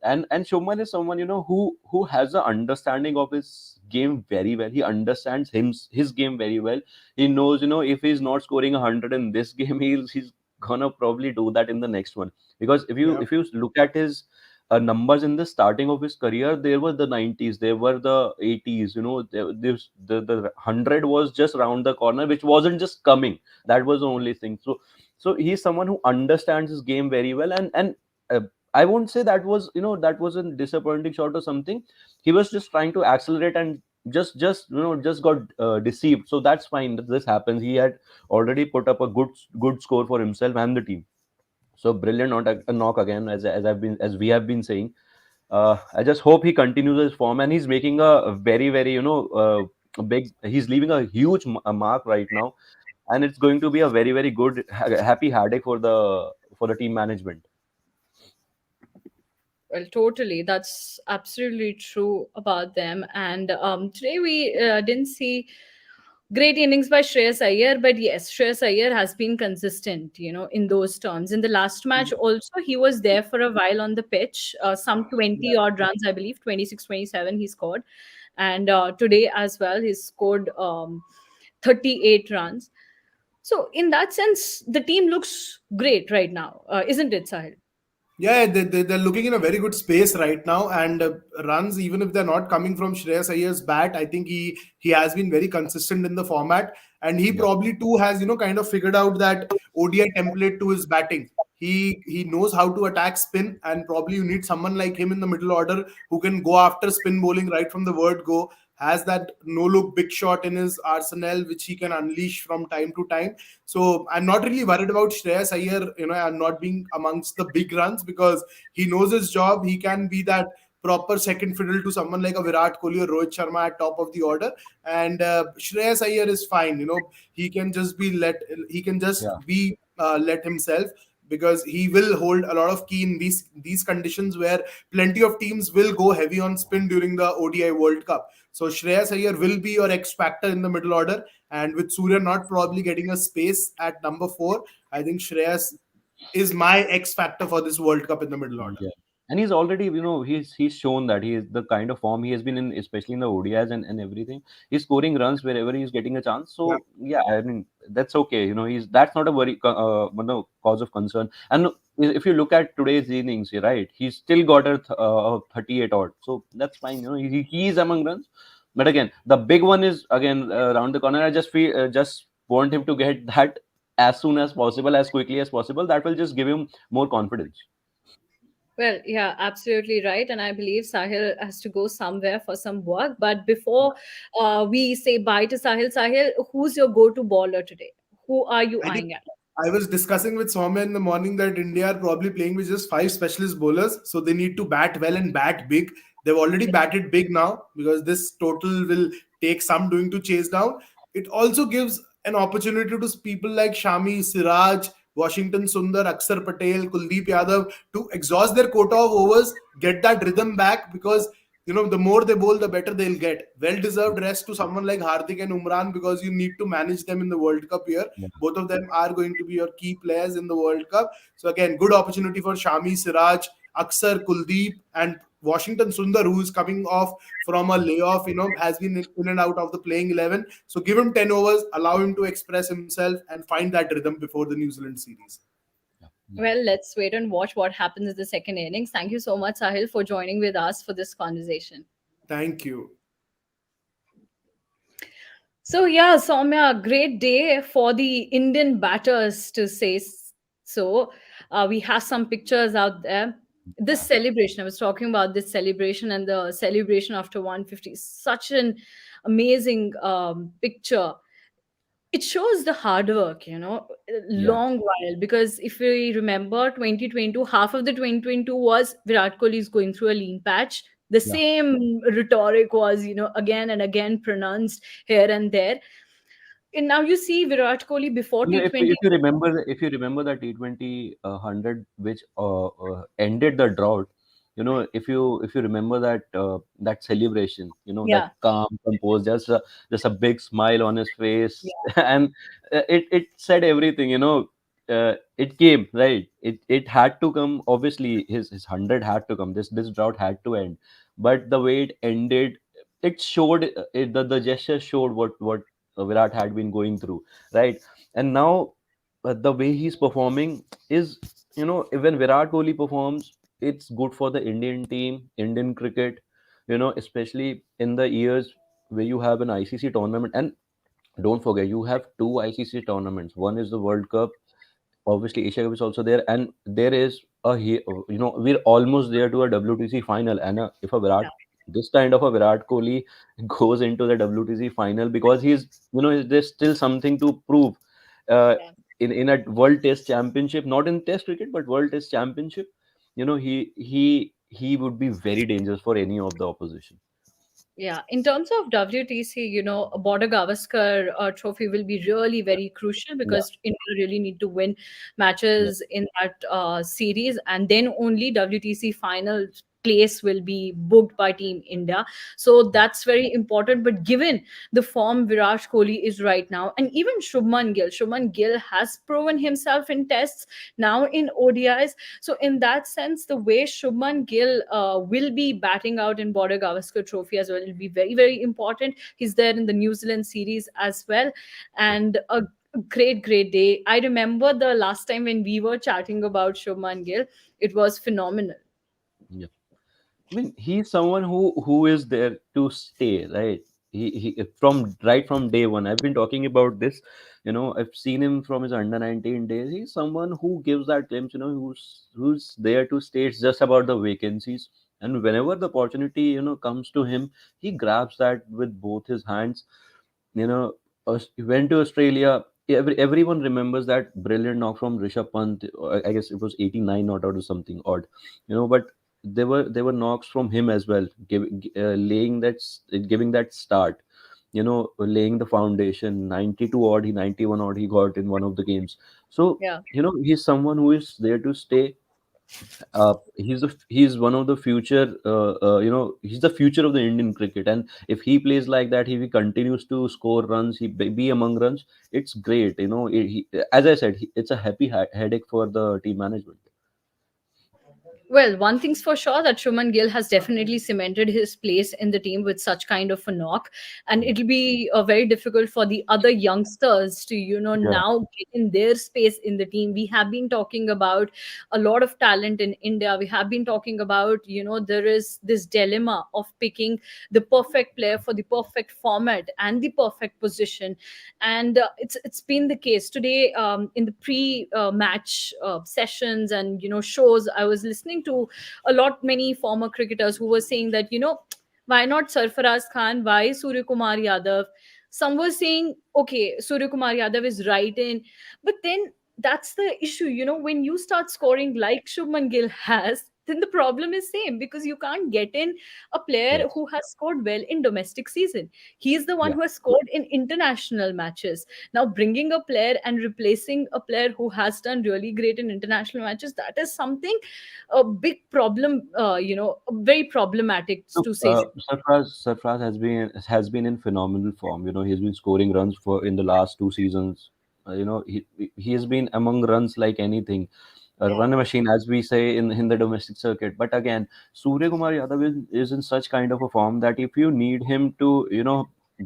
And Shubman is someone, who has an understanding of his game very well. He understands his game very well. He knows, if he's not scoring 100 in this game, he's gonna probably do that in the next one. Because if you Yeah. if you look at his numbers in the starting of his career, there were the 90s, there were the 80s. The 100 was just round the corner, which wasn't just coming. That was the only thing. So he's someone who understands his game very well. And uh, I won't say that was a disappointing shot or something. He was just trying to accelerate, and just got deceived. So that's fine. This happens. He had already put up a good score for himself and the team. So brilliant knock again, as we have been saying. I just hope he continues his form, and he's making a very big. He's leaving a huge mark right now, and it's going to be a very good happy headache for the team management. Well, totally. That's absolutely true about them. And today we didn't see great innings by Shreyas Iyer, but yes, Shreyas Iyer has been consistent, in those terms. In the last match, also, he was there for a while on the pitch, some 20 odd runs, I believe, 26, 27 he scored. And today as well, he scored 38 runs. So, in that sense, the team looks great right now, isn't it, Sahil? Yeah, they're looking in a very good space right now, and runs, even if they're not coming from Shreyas Iyer's bat, I think he has been very consistent in the format, and he Yeah. probably too has kind of figured out that ODI template to his batting. He knows how to attack spin, and probably you need someone like him in the middle order who can go after spin bowling right from the word go. Has that no look big shot in his arsenal which he can unleash from time to time. So I'm not really worried about Shreyas Iyer, I'm not being amongst the big runs, because he knows his job. He can be that proper second fiddle to someone like a Virat Kohli or Rohit Sharma at top of the order. And Shreyas Iyer is fine. He can just be let himself because he will hold a lot of key in these conditions where plenty of teams will go heavy on spin during the ODI World Cup. So Shreyas Iyer will be your X factor in the middle order, and with Surya not probably getting a space at number 4, I think Shreyas is my X factor for this World Cup in the middle order. Yeah. And he's already, he's shown that he is the kind of form he has been in, especially in the ODIs and everything. He's scoring runs wherever he's getting a chance. Yeah. So yeah, I mean that's okay. He's that's not a very cause of concern. And if you look at today's innings, you're right, he's still got a 38 odd. So that's fine. He is among runs. But again, the big one is again around the corner. I just want him to get that as soon as possible, as quickly as possible. That will just give him more confidence. Well, yeah, absolutely right. And I believe Sahil has to go somewhere for some work. But before we say bye to Sahil, Sahil, who's your go to bowler today? Who are you I think eyeing at? I was discussing with Soumya in the morning that India are probably playing with just 5 specialist bowlers, so they need to bat well and bat big. They've already batted big now because this total will take some doing to chase down. It also gives an opportunity to people like Shami, Siraj, Washington Sundar, Akshar Patel, Kuldeep Yadav to exhaust their quota of overs, get that rhythm back, because the more they bowl, the better they'll get. Well deserved rest to someone like Hardik and Umran, because you need to manage them in the World Cup here. Yeah. Both of them are going to be your key players in the World Cup. So again, good opportunity for Shami, Siraj, Akshar, Kuldeep, and Washington Sundar, who is coming off from a layoff, has been in and out of the playing 11. So give him 10 overs, allow him to express himself and find that rhythm before the New Zealand series. Yeah. Well, let's wait and watch what happens in the second innings. Thank you so much, Sahil, for joining with us for this conversation. Thank you. So yeah, Soumya, great day for the Indian batters to say so. We have some pictures out there. This celebration, I was talking about this celebration and the celebration after 150. Such an amazing picture. It shows the hard work, a Yeah. long while. Because if we remember 2022, half of the 2022 was Virat Kohli is going through a lean patch. The Yeah. same rhetoric was, again and again pronounced here and there. And now you see Virat Kohli before If T20. you remember the T20 100 which ended the drought, if you remember that celebration, that Yeah, calm, composed, just a big smile on his face, yeah, and it said everything. It came right. It had to come. Obviously, his 100 had to come. This drought had to end, but the way it ended, it showed the gesture showed what Virat had been going through, right? And now the way he's performing is, when Virat Kohli performs, it's good for the Indian team, Indian cricket, especially in the years where you have an ICC tournament. And don't forget, you have two ICC tournaments. One is the World Cup, obviously Asia Cup is also there, and there is we're almost there to a WTC final. And if a yeah, Virat this kind of a Virat Kohli goes into the WTC final, because there's still something to prove uh, yeah. in a World Test Championship, not in Test cricket but World Test Championship. He would be very dangerous for any of the opposition. Yeah, in terms of WTC, a Border Gavaskar trophy will be really very crucial Yeah, because India really need to win yeah, matches in that series, and then only WTC final place will be booked by Team India. So that's very important. But given the form Virat Kohli is right now, and even Shubman Gill has proven himself in tests, now in ODIs. So in that sense, the way Shubman Gill will be batting out in Border Gavaskar Trophy as well will be very, very important. He's there in the New Zealand series as well. yeah, And a great, great day. I remember the last time when we were chatting about Shubman Gill, it was phenomenal. yeah. I mean, he's someone who is there to stay, right? He from day one. I've been talking about this. I've seen him from his under 19 days. He's someone who gives that glimpse. Who's there to stay. It's just about the vacancies, and whenever the opportunity comes to him, he grabs that with both his hands. He went to Australia. Everyone remembers that brilliant knock from Rishabh Pant. I guess it was 89 not out or something odd, but there were knocks from him as well, giving that start. laying the foundation. 92 odd, 91 odd he got in one of the games. So, Yeah. he's someone who is there to stay. He's one of the future. He's the future of the Indian cricket. And if he plays like that, if he continues to score runs, be among runs, it's great. As I said, it's a happy headache for the team management. Well, one thing's for sure that Shuman Gill has definitely cemented his place in the team with such kind of a knock, and it'll be very difficult for the other youngsters to, Yeah. now get in their space in the team. We have been talking about a lot of talent in India. We have been talking about, there is this dilemma of picking the perfect player for the perfect format and the perfect position, and it's been the case today. In the pre-match sessions and shows, I was listening to a lot many former cricketers who were saying that, why not Sarfaraz Khan, why Surya Kumar Yadav. Some were saying, okay, Surya Kumar Yadav is right in, but then that's the issue, when you start scoring like Shubman Gill has, then the problem is same, because you can't get in a player Yes. who has scored well in domestic season. He is the one Yeah. who has scored in international matches. Now, bringing a player and replacing a player who has done really great in international matches, that is something a big problem, very problematic Look, to say. Sarfraz has been in phenomenal form. He's been scoring runs for in the last two seasons. He has been among runs like anything, a Yeah. run machine, as we say in the domestic circuit. But again, Surya Kumar Yadav is in such kind of a form that if you need him to,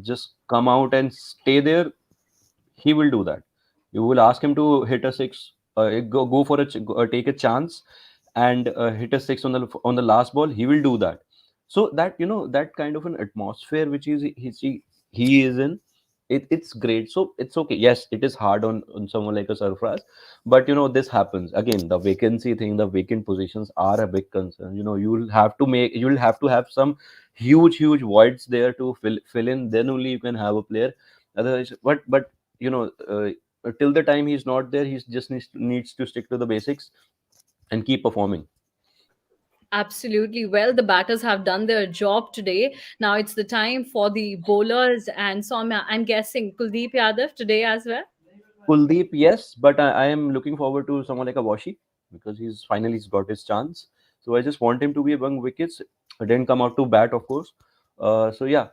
just come out and stay there, he will do that. You will ask him to hit a six, go for take a chance, and hit a six on the last ball. He will do that. So that that kind of an atmosphere which he is in, it's great. So it's okay. Yes, it is hard on someone like a Sarfraz, but this happens again. The vacancy thing, the vacant positions are a big concern. You'll have to have some huge voids there to fill in. Then only you can have a player. Otherwise, but you know uh, till the time he's not there, he just needs to stick to the basics and keep performing. Absolutely. Well, the batters have done their job today. Now it's the time for the bowlers. And Soumya, I'm guessing Kuldeep Yadav today as well. Kuldeep, yes, but I am looking forward to someone like a Washi because he's got his chance. So I just want him to be among wickets. Didn't come out to bat, of course. So yeah,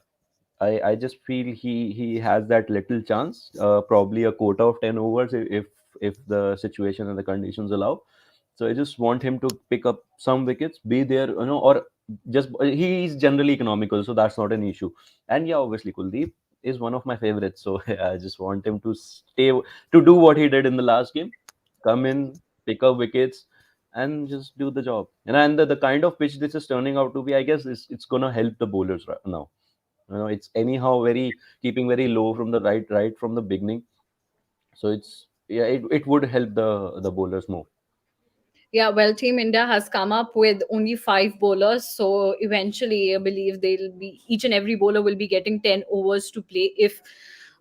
I just feel he has that little chance. Probably a quota of 10 overs if the situation and the conditions allow. So I just want him to pick up some wickets, be there, or just he's generally economical, so that's not an issue. And yeah, obviously Kuldeep is one of my favorites, so I just want him to stay to do what he did in the last game, come in, pick up wickets, and just do the job. And the kind of pitch this is turning out to be, I guess, it's gonna help the bowlers right now. It's anyhow very keeping very low from the right from the beginning, so it's yeah, it would help the bowlers more. Yeah, well, Team India has come up with only five bowlers. So eventually, I believe they'll be each and every bowler will be getting 10 overs to play if,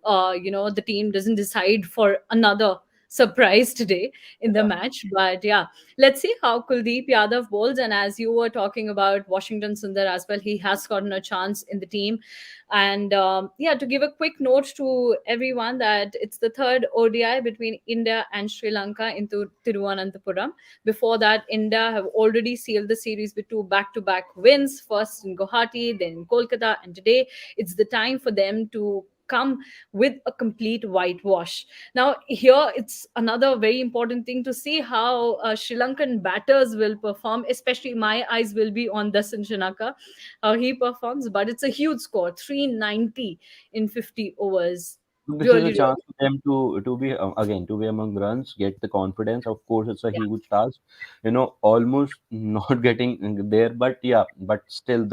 the team doesn't decide for another surprise today in the match. But yeah, let's see how Kuldeep Yadav bowls. And as you were talking about Washington Sundar as well, he has gotten a chance in the team. And yeah, to give a quick note to everyone that it's the third ODI between India and Sri Lanka into Thiruvananthapuram. Before that, India have already sealed the series with two back-to-back wins, first in Guwahati, then in Kolkata, and today it's the time for them to come with a complete whitewash. Now, here it's another very important thing to see how Sri Lankan batters will perform. Especially, my eyes will be on Dasan Shanaka, how he performs. But it's a huge score, 390 in 50 overs. This is Really, a really, chance for them to be again to be among runs, get the confidence. Of course, it's a yeah, huge task. Almost not getting there, but yeah, but still,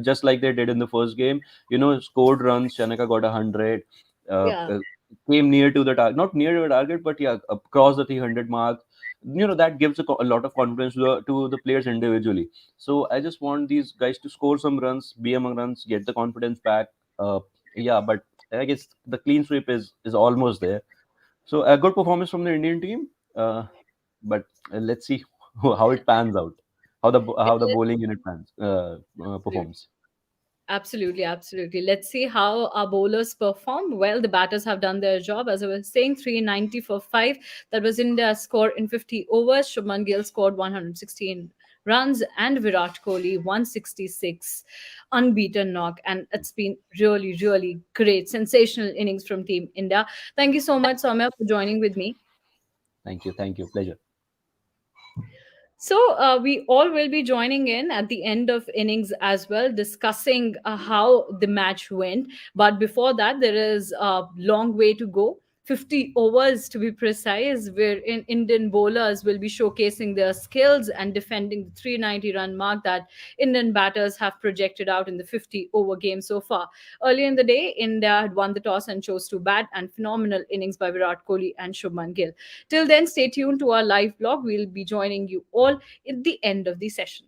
just like they did in the first game. Scored runs. Shanaka got 100. Uh, yeah. uh, Came near to the target, not near to the target, but yeah, across the 300 mark. That gives a lot of confidence to the players individually. So I just want these guys to score some runs, be among runs, get the confidence back. Yeah, but I guess the clean sweep is almost there. So a good performance from the Indian team. But let's see how it pans out, how the bowling unit performs. Absolutely, absolutely. Let's see how our bowlers perform. Well, the batters have done their job. As I was saying, 390 for 5. That was India's score in 50 overs. Shubman Gill scored 116 runs and Virat Kohli 166. Unbeaten knock. And it's been really, really great. Sensational innings from Team India. Thank you so much, Soumya, for joining with me. Thank you, pleasure. So, we all will be joining in at the end of innings as well, discussing how the match went. But before that, there is a long way to go. 50 overs to be precise, where Indian bowlers will be showcasing their skills and defending the 390-run mark that Indian batters have projected out in the 50 over game so far. Earlier in the day, India had won the toss and chose to bat, and phenomenal innings by Virat Kohli and Shubman Gill. Till then, stay tuned to our live blog. We'll be joining you all at the end of the session.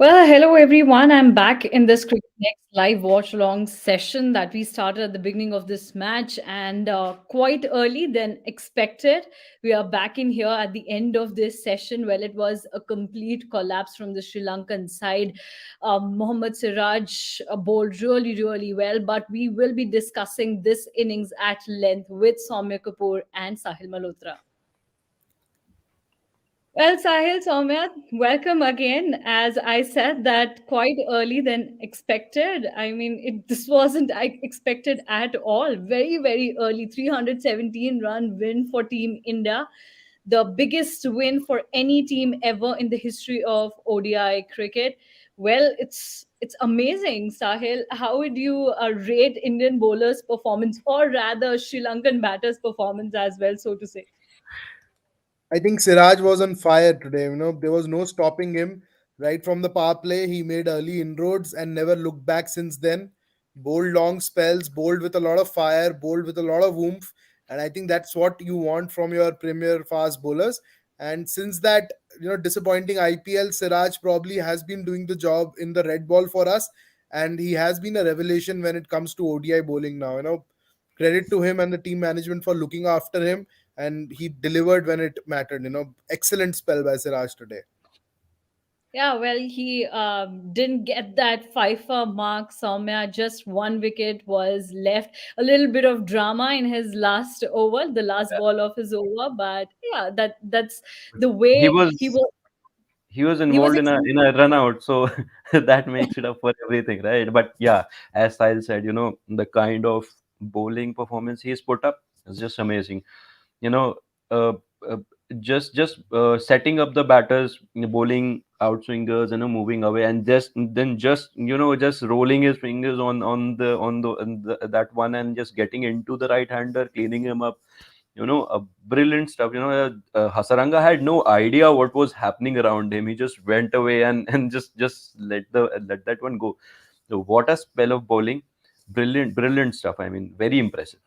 Well, hello everyone. I'm back in this Cricket Next live watch along session that we started at the beginning of this match, and quite early than expected. We are back in here at the end of this session. Well, it was a complete collapse from the Sri Lankan side. Mohammad Siraj bowled really, really well, but we will be discussing this innings at length with Soumya Kapoor and Sahil Malhotra. Well, Sahil, Soumya, welcome again. As I said that quite early than expected. I mean, this wasn't expected at all. Very, very early, 317 run win for Team India, the biggest win for any team ever in the history of ODI cricket. Well, it's amazing, Sahil. How would you rate Indian bowlers' performance, or rather Sri Lankan batters' performance as well, so to say? I think Siraj was on fire today. There was no stopping him. Right from the power play, he made early inroads and never looked back since then. Bowled long spells, bowled with a lot of fire, bowled with a lot of oomph. And I think that's what you want from your premier fast bowlers. And since that, disappointing IPL, Siraj probably has been doing the job in the red ball for us. And he has been a revelation when it comes to ODI bowling now. Credit to him and the team management for looking after him, and he delivered when it mattered. Excellent spell by Siraj today. Yeah, well, he didn't get that FIFA mark, Soumya. Just one wicket was left. A little bit of drama in his last over, the last ball of his over. But yeah, that's the He way he was was. he was He was involved in a run out, so that makes it up for everything, right? But yeah, as Sahil said, the kind of bowling performance he's put up is just amazing. you know, uh, uh, just setting up the batters, bowling out swingers, moving away, and just rolling his fingers on that one, and just getting into the right hander, cleaning him up. Brilliant stuff. Hasaranga had no idea what was happening around him. He just went away and just let that one go. So what a spell of bowling! Brilliant stuff. I mean, very impressive.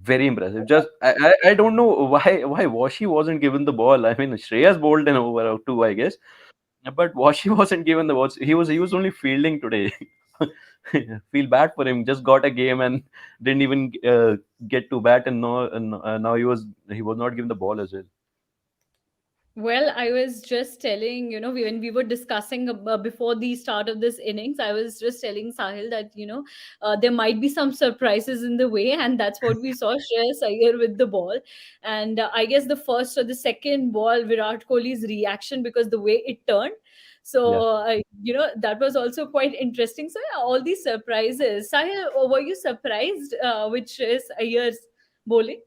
Very impressive. Just I don't know why Washi wasn't given the ball. I mean, Shreyas bowled an over or two, I guess, but Washi wasn't given the balls. He was only fielding today. Feel bad for him. Just got a game and didn't even get to bat, and now he was not given the ball as well. Well, I was just telling, when we were discussing before the start of this innings, I was just telling Sahil that, there might be some surprises in the way. And that's what we saw, Shreyas Iyer with the ball. And I guess the first or the second ball, Virat Kohli's reaction, because the way it turned. Yeah. So, that was also quite interesting. So, yeah, all these surprises. Sahil, were you surprised with Shreyas Iyer's bowling?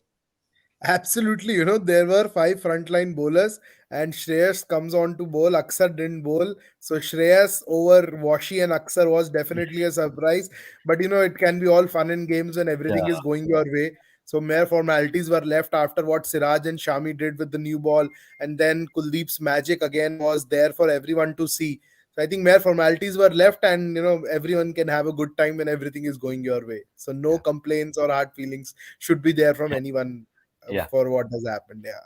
Absolutely, there were five frontline bowlers, and Shreyas comes on to bowl. Aksar didn't bowl, so Shreyas over Washi and Aksar was definitely a surprise. But it can be all fun and games when everything Yeah. is going your way. So mere formalities were left after what Siraj and Shami did with the new ball, and then Kuldeep's magic again was there for everyone to see. So I think mere formalities were left, and everyone can have a good time when everything is going your way. So no Yeah. complaints or hard feelings should be there from anyone Yeah. for what has happened. Yeah.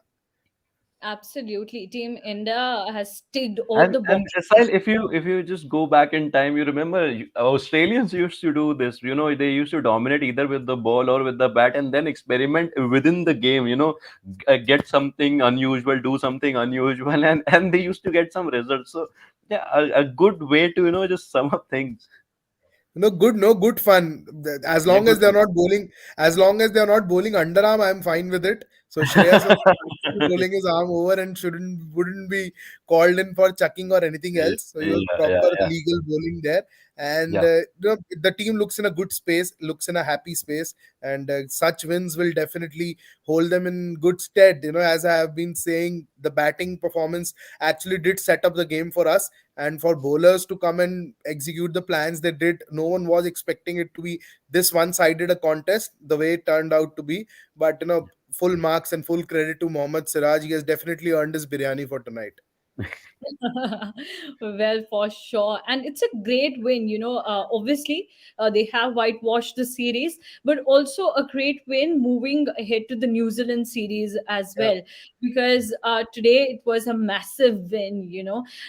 Absolutely. Team India has ticked all And the and boxes. Sahil, if you just go back in time, you remember Australians used to do this. They used to dominate either with the ball or with the bat, and then experiment within the game. Get something unusual, do something unusual, and they used to get some results. So yeah, a good way to just sum up things. Good, no, good fun. As Yeah, long as good they're one. not bowling, as long as they're not bowling underarm, I'm fine with it. So Shreyas was actually bowling his arm over and wouldn't be called in for chucking or anything Yeah, else. So he was yeah, yeah, proper yeah, legal bowling there, and yeah, the team looks in a good space, looks in a happy space, and such wins will definitely hold them in good stead. As I have been saying, the batting performance actually did set up the game for us, and for bowlers to come and execute the plans they did. No one was expecting it to be this one-sided a contest the way it turned out to be. But full marks and full credit to Mohammad Siraj. He has definitely earned his biryani for tonight. Well, for sure. And it's a great win. Obviously, they have whitewashed the series, but also a great win moving ahead to the New Zealand series as Yeah. well. Because today it was a massive win.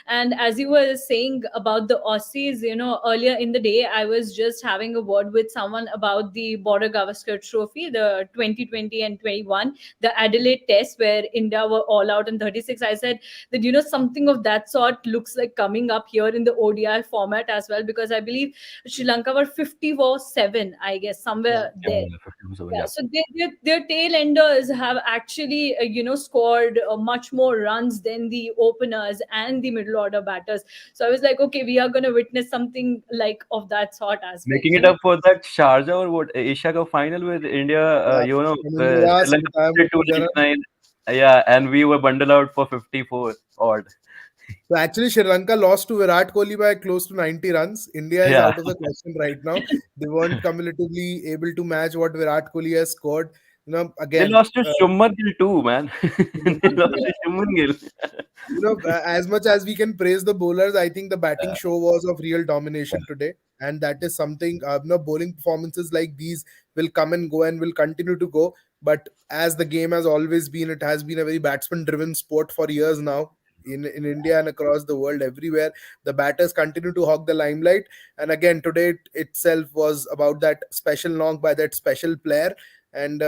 And as you were saying about the Aussies, earlier in the day, I was just having a word with someone about the Border Gavaskar Trophy, the 2020 and 21, the Adelaide Test, where India were all out in 36. I said, that something of that sort looks like coming up here in the ODI format as well, because I believe Sri Lanka were 54-7, I guess, Yeah. somewhere Yeah, there. yeah, 50%, Yeah, yeah. so their tail enders have actually scored much more runs than the openers and the middle order batters. So I was like, okay, we are going to witness something like of that sort as well, Making it up for that Sharjah or what Asia Cup final with India, Yeah. And then you Sri ask Lanka if I am played the runner. 299. Yeah, and we were bundled out for 54 odd. So actually, Sri Lanka lost to Virat Kohli by close to 90 runs. India is Yeah, out of the question right now. They weren't cumulatively able to match what Virat Kohli has scored. they Again, lost to Shuman Gill too, man. They lost to Shuman Gill. as much as we can praise the bowlers, I think the batting show was of real domination today, and that is something. Bowling performances like these will come and go and will continue to go. But as the game has always been, it has been a very batsman-driven sport for years now. In India and across the world, everywhere the batters continue to hog the limelight. And again, today itself was about that special knock by that special player. And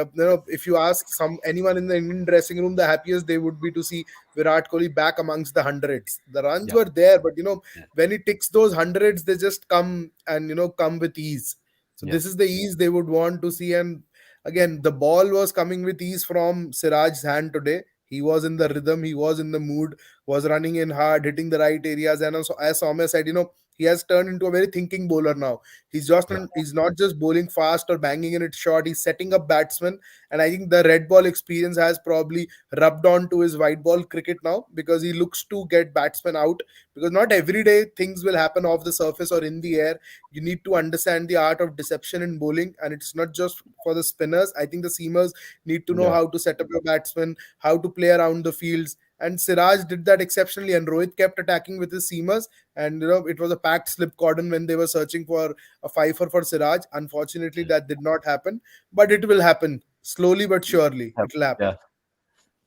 if you ask anyone in the Indian dressing room, the happiest they would be to see Virat Kohli back amongst the hundreds. The runs Yeah, were there, but yeah, when he ticks those hundreds, they just come and come with ease. So yeah, this is the ease they would want to see. And again, the ball was coming with ease from Siraj's hand today. He was in the rhythm, he was in the mood, was running in hard, hitting the right areas. And also, as Soumya said, he has turned into a very thinking bowler now. yeah, He's not just bowling fast or banging in it short. He's setting up batsmen, and I think the red ball experience has probably rubbed on to his white ball cricket now, because he looks to get batsmen out, because not every day things will happen off the surface or in the air. You need to understand the art of deception in bowling, and it's not just for the spinners. I think the seamers need to know yeah. how to set up your batsmen, how to play around the fields. And Siraj did that exceptionally, and Rohit kept attacking with his seamers. And it was a packed slip cordon when they were searching for a fifer for Siraj. Unfortunately, that did not happen, but it will happen slowly but surely. Yeah, It will happen. yeah,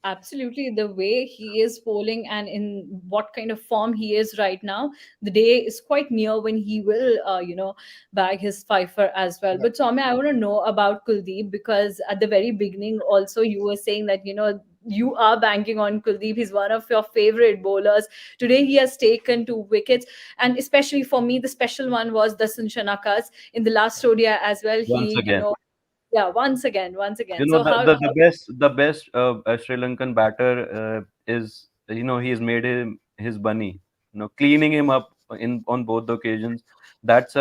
Absolutely, the way he is bowling and in what kind of form he is right now, the day is quite near when he will, bag his fifer as well. Yeah. But Tommy, I want to know about Kuldeep, because at the very beginning, also you were saying that you are banking on Kuldeep. He's one of your favorite bowlers. Today, he has taken 2 wickets, and especially for me, the special one was Dasan Shanakas in the last ODI as well. once He, again. yeah, once You again. know So the best Sri Lankan batter is he's made him his bunny. Cleaning him up in on both the occasions. That's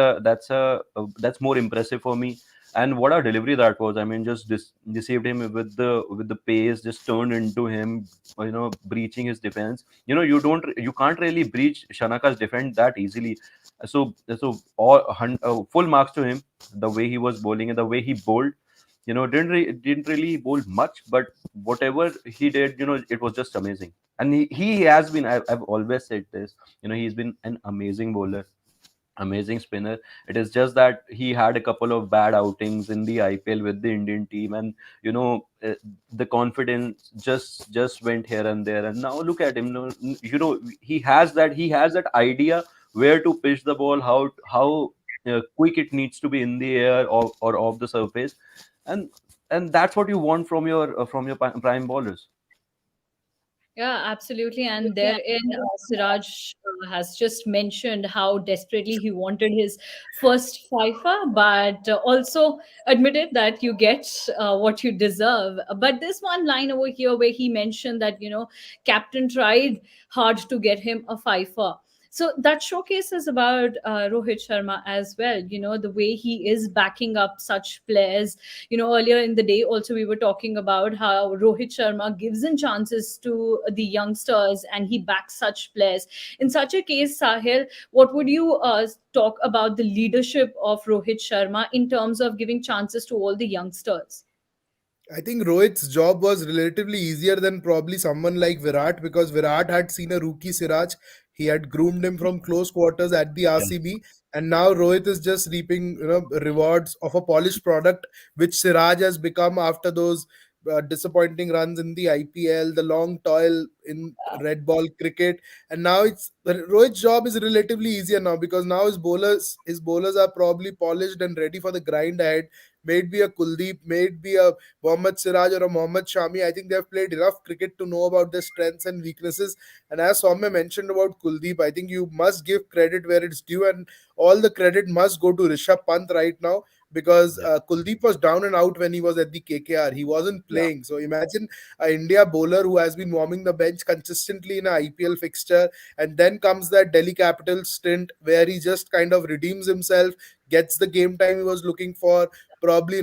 more impressive for me. And what a delivery that was! I mean, just deceived him with the pace, just turned into him. Breaching his defense. You can't really breach Shanaka's defense that easily. So full marks to him. The way he was bowling and the way he bowled, didn't really bowl much, but whatever he did, it was just amazing. And he has been, I've always said this, he's been an amazing bowler, amazing spinner. It is just that he had a couple of bad outings in the IPL with the Indian team, and the confidence just went here and there. And now look at him. He has that idea where to pitch the ball, how quick it needs to be in the air or off the surface, and and that's what you want from your prime bowlers. yeah, absolutely. And therein, Siraj has just mentioned how desperately he wanted his first FIFA, but also admitted that you get what you deserve. But this one line over here where he mentioned that, Captain tried hard to get him a FIFA. So that showcases about Rohit Sharma as well. The way he is backing up such players. Earlier in the day, also we were talking about how Rohit Sharma gives in chances to the youngsters and he backs such players. In such a case, Sahil, what would you talk about the leadership of Rohit Sharma in terms of giving chances to all the youngsters? I think Rohit's job was relatively easier than probably someone like Virat, because Virat had seen a rookie Siraj. He had groomed him from close quarters at the Yeah, RCB, and now Rohit is just reaping, rewards of a polished product, which Siraj has become after those disappointing runs in the IPL, the long toil in red ball cricket, and now it's Rohit's job is relatively easier now, because now his bowlers are probably polished and ready for the grind ahead. May it be a Kuldeep, may it be a Mohammad Siraj or a Mohammad Shami. I think they've played enough cricket to know about their strengths and weaknesses. And as Soumya mentioned about Kuldeep, I think you must give credit where it's due, and all the credit must go to Rishabh Pant right now, because yeah, Kuldeep was down and out when he was at the KKR. He wasn't yeah, playing. So imagine a India bowler who has been warming the bench consistently in a IPL fixture, and then comes that Delhi Capital stint where he just kind of redeems himself, gets the game time he was looking for. Probably,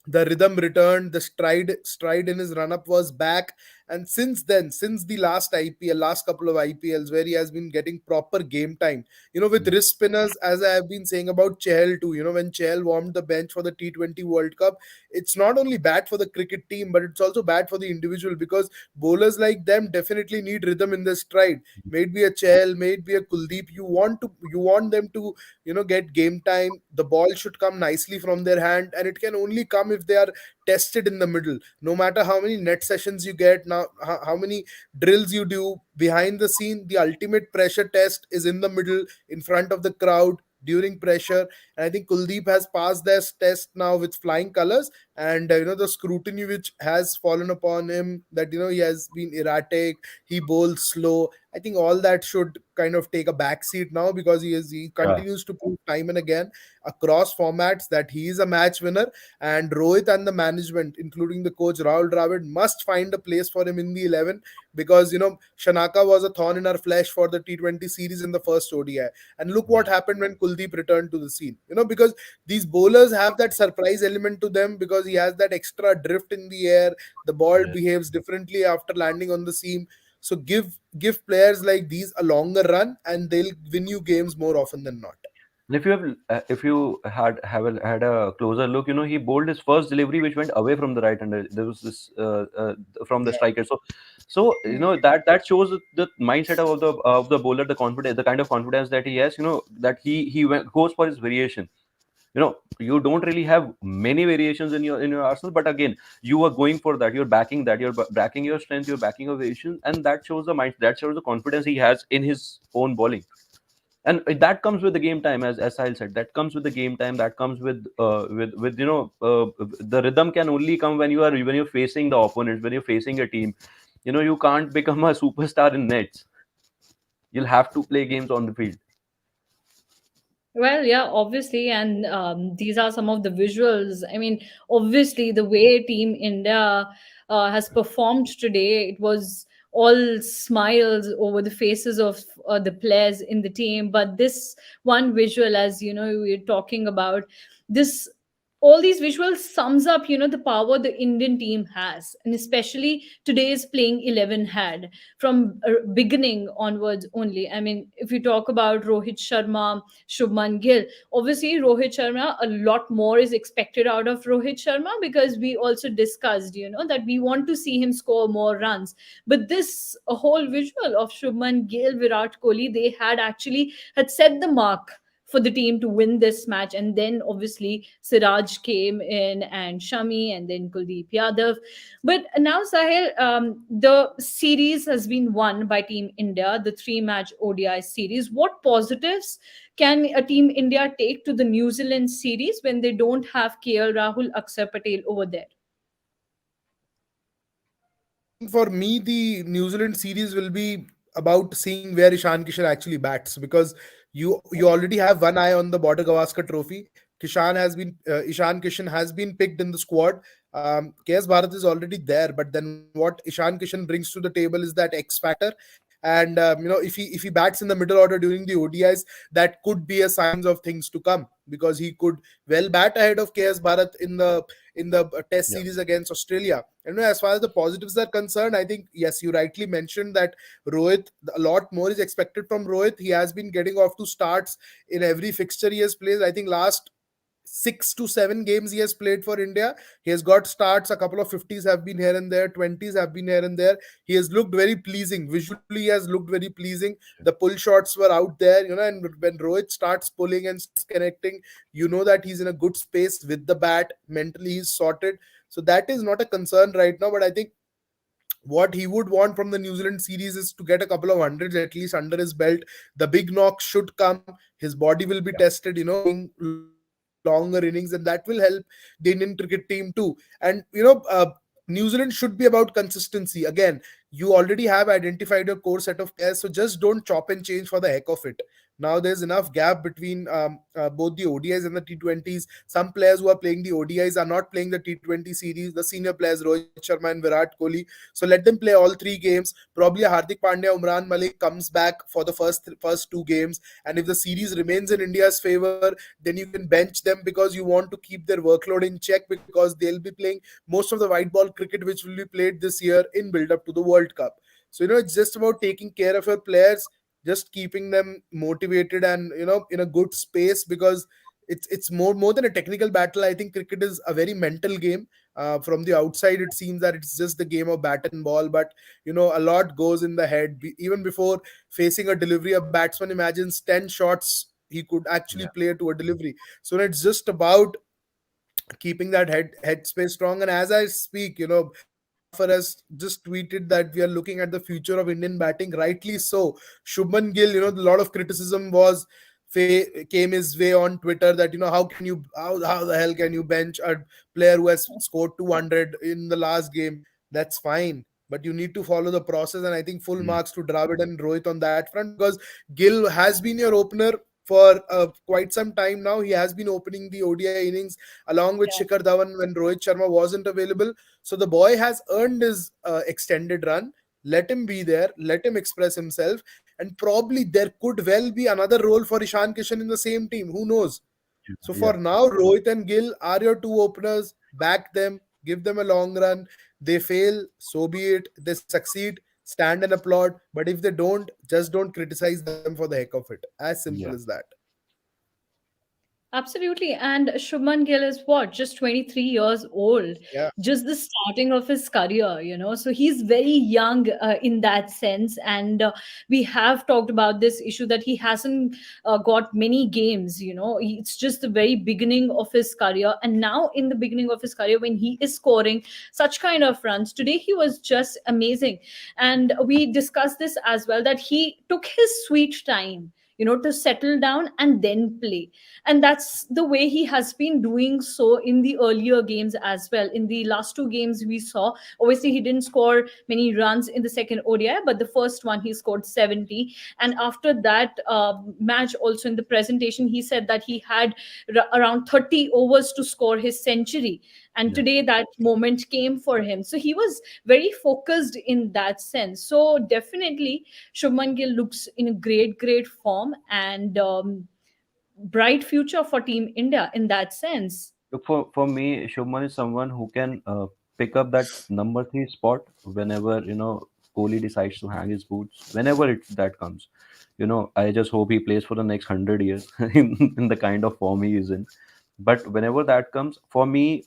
the rhythm returned, the stride in his run up was back. And since then, since the last couple of IPLs where he has been getting proper game time, with mm, wrist spinners, as I have been saying about Chahal too, when Chahal warmed the bench for the T20 World Cup, it's not only bad for the cricket team, but it's also bad for the individual, because bowlers like them definitely need rhythm in their stride. May it be a Chahal, may it be a Kuldeep, you want them to get game time. The ball should come nicely from their hand, and it can only come if they are tested in the middle. No matter how many net sessions you get now, how many drills you do behind the scene, the ultimate pressure test is in the middle, in front of the crowd, during pressure. And I think Kuldeep has passed this test now with flying colors. And the scrutiny which has fallen upon him, that he has been erratic, he bowls slow, I think all that should kind of take a back seat now, because he yeah. continues to prove time and again across formats that he is a match winner. And Rohit and the management, including the coach Rahul Dravid, must find a place for him in the 11, because Shanaka was a thorn in our flesh for the T20 series in the first ODI. And look what happened when Kuldeep returned to the scene. Because these bowlers have that surprise element to them, because he has that extra drift in the air. The ball Yeah. behaves differently after landing on the seam. So give players like these a longer run, and they'll win you games more often than not. And if you had a closer look, he bowled his first delivery, which went away from the right hander. There was this from the Yeah. striker. So that shows the mindset of the bowler, the confidence, the kind of confidence that he has. That goes for his variation. You don't really have many variations in your arsenal, but again, you are going for that. You're backing that. You're backing your strength. You're backing your variation, and that shows the mind. That shows the confidence he has in his own bowling, and that comes with the game time, as Sahil said. That comes with the game time. That comes with the rhythm can only come when you're facing the opponents, when you're facing a team. You can't become a superstar in nets. You'll have to play games on the field. Well, yeah, obviously, and these are some of the visuals. I mean, obviously, the way Team India has performed today, it was all smiles over the faces of the players in the team. But this one visual, as you know, we're talking about this. All these visuals sums up, the power the Indian team has, and especially today's playing 11 had from beginning onwards only. I mean, if you talk about Rohit Sharma, Shubman Gill. Obviously, Rohit Sharma, a lot more is expected out of Rohit Sharma, because we also discussed, that we want to see him score more runs. But this a whole visual of Shubman Gill, Virat Kohli, they had set the mark for the team to win this match. And then obviously Siraj came in, and Shami, and then Kuldeep Yadav. But now, Sahil, the series has been won by Team India, the three-match ODI series. What positives can a Team India take to the New Zealand series when they don't have KL Rahul, Aksar Patel over there? I think for me, the New Zealand series will be about seeing where Ishan Kishan actually bats, because you already have one eye on the Border Gavaskar Trophy. Ishan Kishan has been picked in the squad. KS Bharat is already there, but then what Ishan Kishan brings to the table is that X factor. And if he bats in the middle order during the ODIs, that could be a signs of things to come, because he could well bat ahead of KS Bharat in the test Yeah. series against Australia. And as far as the positives are concerned, I think yes, you rightly mentioned that Rohit, a lot more is expected from Rohit. He has been getting off to starts in every fixture he has played. I think last 6 to 7 games he has played for India. He has got starts, a couple of 50s have been here and there, 20s have been here and there. He has looked very pleasing. Visually, he has looked very pleasing. The pull shots were out there, and when Rohit starts pulling and starts connecting, you know that he's in a good space with the bat. Mentally, he's sorted. So that is not a concern right now. But I think what he would want from the New Zealand series is to get a couple of hundreds at least under his belt. The big knocks should come. His body will be tested, going longer innings, and that will help the Indian cricket team too. And New Zealand should be about consistency. Again, you already have identified your core set of players, so just don't chop and change for the heck of it. Now there's enough gap between both the ODIs and the T20s. Some players who are playing the ODIs are not playing the T20 series. The senior players, Rohit Sharma and Virat Kohli. So let them play all 3 games. Probably Hardik Pandya, Umran Malik comes back for the first 2 games. And if the series remains in India's favor, then you can bench them because you want to keep their workload in check, because they'll be playing most of the white ball cricket which will be played this year in build up to the World Cup. So it's just about taking care of your players, just keeping them motivated and in a good space, because it's more than a technical battle. I think cricket is a very mental game. From the outside it seems that it's just the game of bat and ball, but a lot goes in the head. Even before facing a delivery, a batsman imagines 10 shots he could actually Yeah. play to a delivery. So it's just about keeping that headspace strong. And as I speak, Baffer has just tweeted that we are looking at the future of Indian batting. Rightly so. Shubman Gill, a lot of criticism came his way on Twitter that how the hell can you bench a player who has scored 200 in the last game? That's fine, but you need to follow the process. And I think full Yeah. marks to Dravid and Rohit on that front, because Gill has been your opener for quite some time now. He has been opening the ODI innings along with Yeah. Shikhar Dhawan when Rohit Sharma wasn't available. So the boy has earned his extended run. Let him be there. Let him express himself. And probably there could well be another role for Ishan Kishan in the same team. Who knows? So Yeah. for now, Rohit and Gill are your 2 openers. Back them. Give them a long run. They fail, so be it. They succeed, stand and applaud. But if they don't, just don't criticize them for the heck of it. As simple as Yeah. that. Absolutely. And Shubman Gill is what? Just 23 years old. Yeah. Just the starting of his career. So he's very young in that sense. And we have talked about this issue that he hasn't got many games. It's just the very beginning of his career. And now, in the beginning of his career, when he is scoring such kind of runs, today he was just amazing. And we discussed this as well, that he took his sweet time, to settle down and then play. And that's the way he has been doing so in the earlier games as well. In the last 2 games we saw, obviously he didn't score many runs in the second ODI, but the first one he scored 70. And after that match, also in the presentation, he said that he had around 30 overs to score his century. And Yeah. today that moment came for him, so he was very focused in that sense. So definitely Shubman Gill looks in a great form, and bright future for Team India in that sense. Look, for me, Shubman is someone who can pick up that number 3 spot whenever Kohli decides to hang his boots. Whenever that comes, I just hope he plays for the next 100 years in the kind of form he is in. But whenever that comes, for me,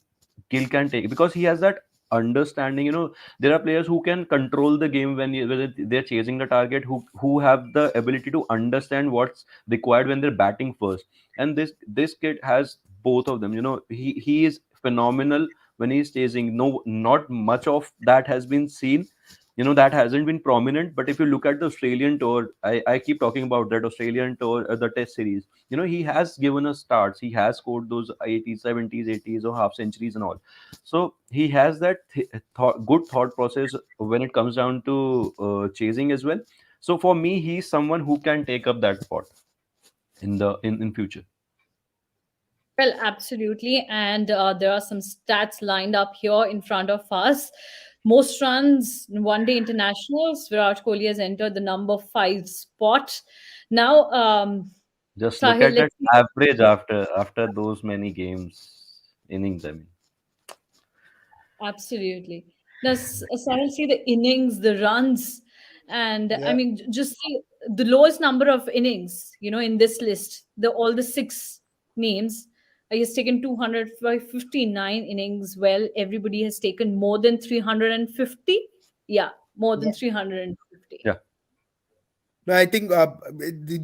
Gill can take, because he has that understanding. There are players who can control the game when they're chasing the target, who have the ability to understand what's required when they're batting first. And this kid has both of them. He is phenomenal when he's chasing. No, not much of that has been seen. That hasn't been prominent. But if you look at the Australian tour, I keep talking about that Australian tour, the Test series. He has given us starts. He has scored those 80s, 70s, 80s, or half centuries and all. So he has that good thought process when it comes down to chasing as well. So for me, he's someone who can take up that spot in future. Well, absolutely. And there are some stats lined up here in front of us. Most runs in one day internationals, Virat Kohli has entered the number 5 spot. Now, Just look Sahil, at let's that see. average after those many games innings. I mean, Absolutely. Now, Sahil, see the innings, the runs, and I Yeah. mean, just see the lowest number of innings, in this list, all the 6 names. He has taken 259 innings. Well, everybody has taken more than 350. Yeah, more than 350. Yeah, No, I think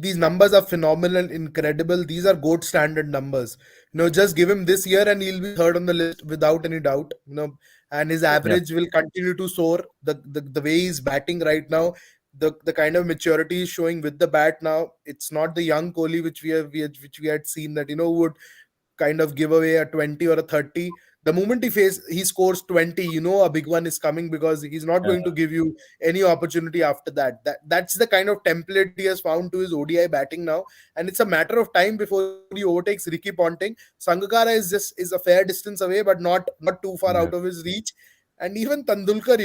these numbers are phenomenal, incredible. These are gold standard numbers. Just give him this year and he'll be third on the list without any doubt. And his yeah, average will continue to soar. The way he's batting right now, the kind of maturity he's showing with the bat now. It's not the young Kohli which we had seen that would kind of give away a 20 or a 30. The moment he scores 20, a big one is coming, because he's not yeah, going to give you any opportunity after that's the kind of template he has found to his ODI batting now. And it's a matter of time before he overtakes Ricky Ponting. Sangakkara is a fair distance away, but not too far yeah, out of his reach. And even Tendulkar,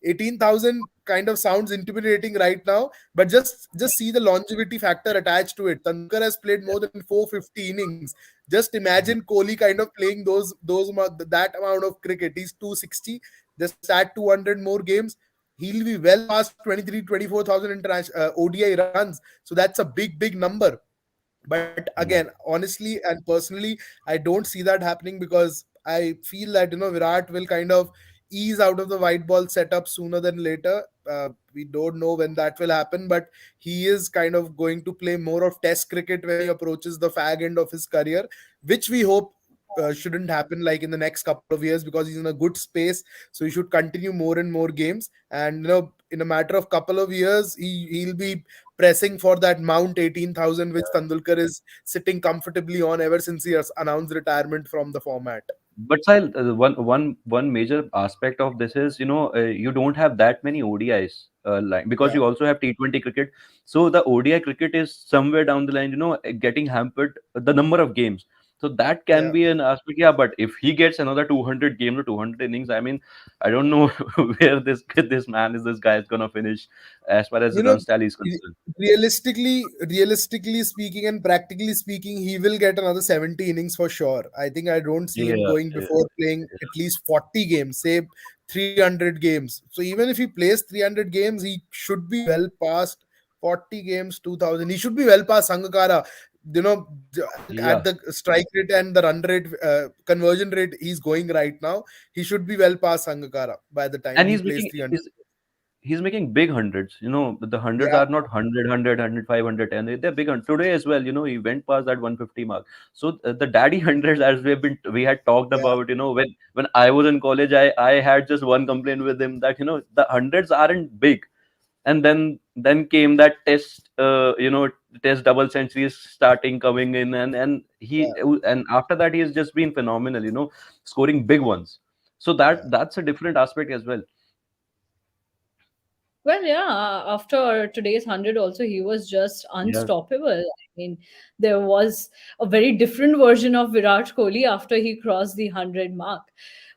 18,000 kind of sounds intimidating right now, but just see the longevity factor attached to it. Tendulkar has played more than 450 innings. Just imagine Kohli kind of playing that amount of cricket. He's 260. Just add 200 more games. He'll be well past 23, 24,000 ODI runs. So that's a big number. But again, yeah. honestly and personally, I don't see that happening, because I feel that Virat will kind of ease out of the white ball setup sooner than later. We don't know when that will happen, but he is kind of going to play more of test cricket when he approaches the fag end of his career, which we hope shouldn't happen like in the next couple of years, because he's in a good space. So he should continue more and more games, and in a matter of couple of years, he'll be pressing for that Mount 18,000, which Tandulkar is sitting comfortably on ever since he has announced retirement from the format. But Sahil, one major aspect of this is, you don't have that many ODIs, like, because Yeah. you also have T20 cricket. So the ODI cricket is somewhere down the line, getting hampered the number of games. So that can Yeah. be an aspect, yeah. But if he gets another 200 games or 200 innings, I mean, I don't know where this guy is gonna finish as far as You the know, runs tally is re- concerned. realistically speaking and practically speaking, he will get another 70 innings for sure. I think I don't see him Yeah, going yeah, before playing at least 40 games, say 300 games. So even if he plays 300 games, he should be well past 40 games, 2000. He should be well past Sangakkara. At yeah. the strike rate and the run rate, conversion rate he's going right now, he should be well past Sangakkara by the time And he he's plays making 300. he's making big hundreds. The hundreds Yeah, are not 100, 510. They're big. Today as well, he went past that 150 mark. So the daddy hundreds, as we had talked yeah, about, when I was in college, I had just one complaint with him that, the hundreds aren't big. And then came that test double centuries starting coming in, yeah. and after that he has just been phenomenal, scoring big ones. So Yeah. that's a different aspect as well. Well, yeah, after today's 100, also, he was just Yeah. unstoppable. I mean, there was a very different version of Virat Kohli after he crossed the 100 mark.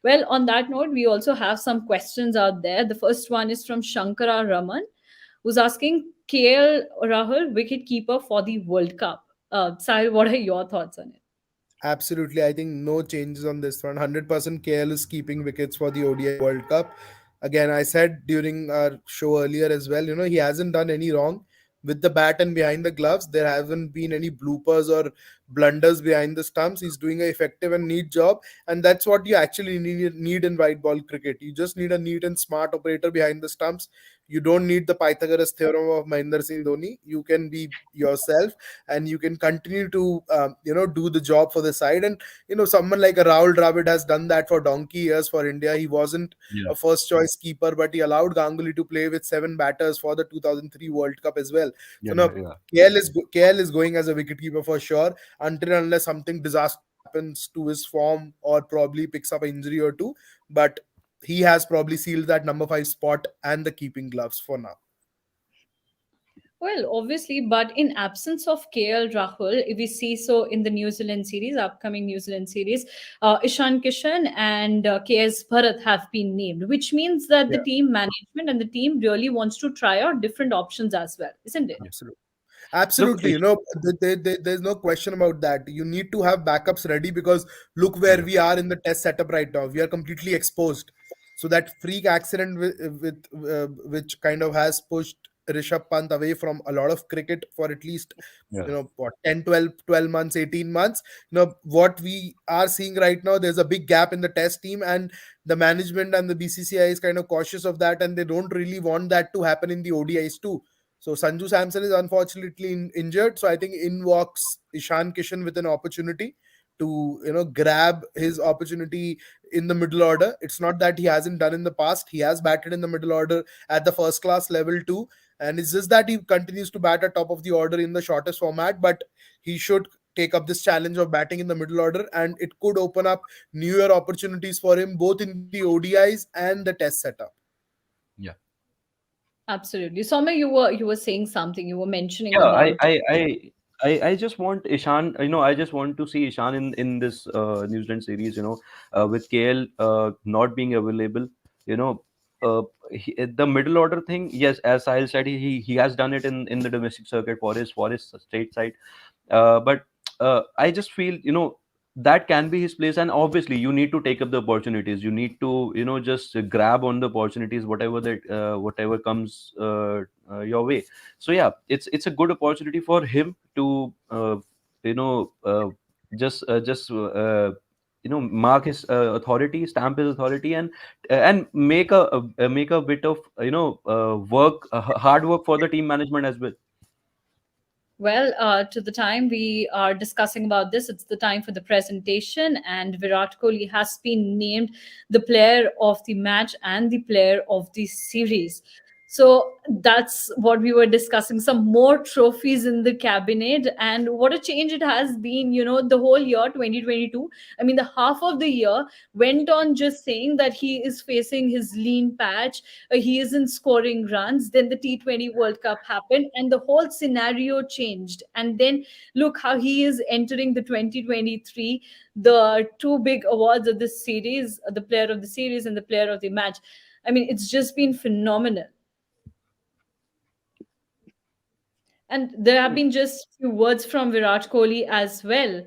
Well, on that note, we also have some questions out there. The first one is from Shankara Raman, who's asking KL Rahul, wicketkeeper for the World Cup. Sahil, what are your thoughts on it? Absolutely. I think no changes on this front. 100% KL is keeping wickets for the ODI World Cup. Again, I said during our show earlier as well, he hasn't done any wrong with the bat and behind the gloves. There haven't been any bloopers or blunders behind the stumps. He's doing an effective and neat job. And that's what you actually need in white ball cricket. You just need a neat and smart operator behind the stumps. You don't need the Pythagoras theorem of Mahendra Singh Dhoni. You can be yourself, and you can continue to do the job for the side. And someone like a Rahul Dravid has done that for donkey years for India. He wasn't Yeah, a first choice keeper, but he allowed Ganguly to play with seven batters for the 2003 World Cup as well. yeah, So now yeah. KL is going as a wicketkeeper for sure, until and unless something disastrous happens to his form or probably picks up an injury or two. But he has probably sealed that number 5 spot and the keeping gloves for now. Well, obviously, but in absence of KL Rahul, if we see so in the New Zealand series, upcoming New Zealand series, Ishan Kishan and KS Bharat have been named, which means that the Yeah, team management and the team really wants to try out different options as well, isn't it? Yeah. absolutely. Look, Absolutely, there's no question about that. You need to have backups ready, because look where yeah, we are in the test setup right now. We are completely exposed. So that freak accident which kind of has pushed Rishabh Pant away from a lot of cricket for at least, Yeah. what, 10, 12 months, 18 months. What we are seeing right now, there's a big gap in the test team, and the management and the BCCI is kind of cautious of that, and they don't really want that to happen in the ODIs too. So Sanju Samson is unfortunately injured. So I think in walks Ishan Kishan with an opportunity to grab his opportunity in the middle order. It's not that he hasn't done in the past. He has batted in the middle order at the first class level too, and it's just that he continues to bat at top of the order in the shortest format. But he should take up this challenge of batting in the middle order, and it could open up newer opportunities for him both in the ODIs and the test setup. Yeah. Absolutely. Soumya, you were saying something. You were mentioning Yeah, about. I just want Ishan. I just want to see Ishan in this New Zealand series. With KL not being available. You know, the middle order thing. Yes, as Sahil said, he has done it in the domestic circuit for his state side. But I just feel that can be his place, and obviously you need to take up the opportunities. You need to just grab on the opportunities, whatever comes your way. So yeah, it's a good opportunity for him to you know just mark his authority, stamp his authority, and make a bit of work, hard work for the team management as well. Well, to the time we are discussing about this, it's the time for the presentation, and Virat Kohli has been named the player of the match and the player of the series. So that's what we were discussing. Some more trophies in the cabinet, and what a change it has been. The whole year 2022. I mean, the half of the year went on just saying that he is facing his lean patch, he isn't scoring runs. Then the T20 World Cup happened and the whole scenario changed. And then look how he is entering the 2023, the two big awards of this series, the player of the series and the player of the match. I mean, it's just been phenomenal. And there have been just few words from Virat Kohli as well.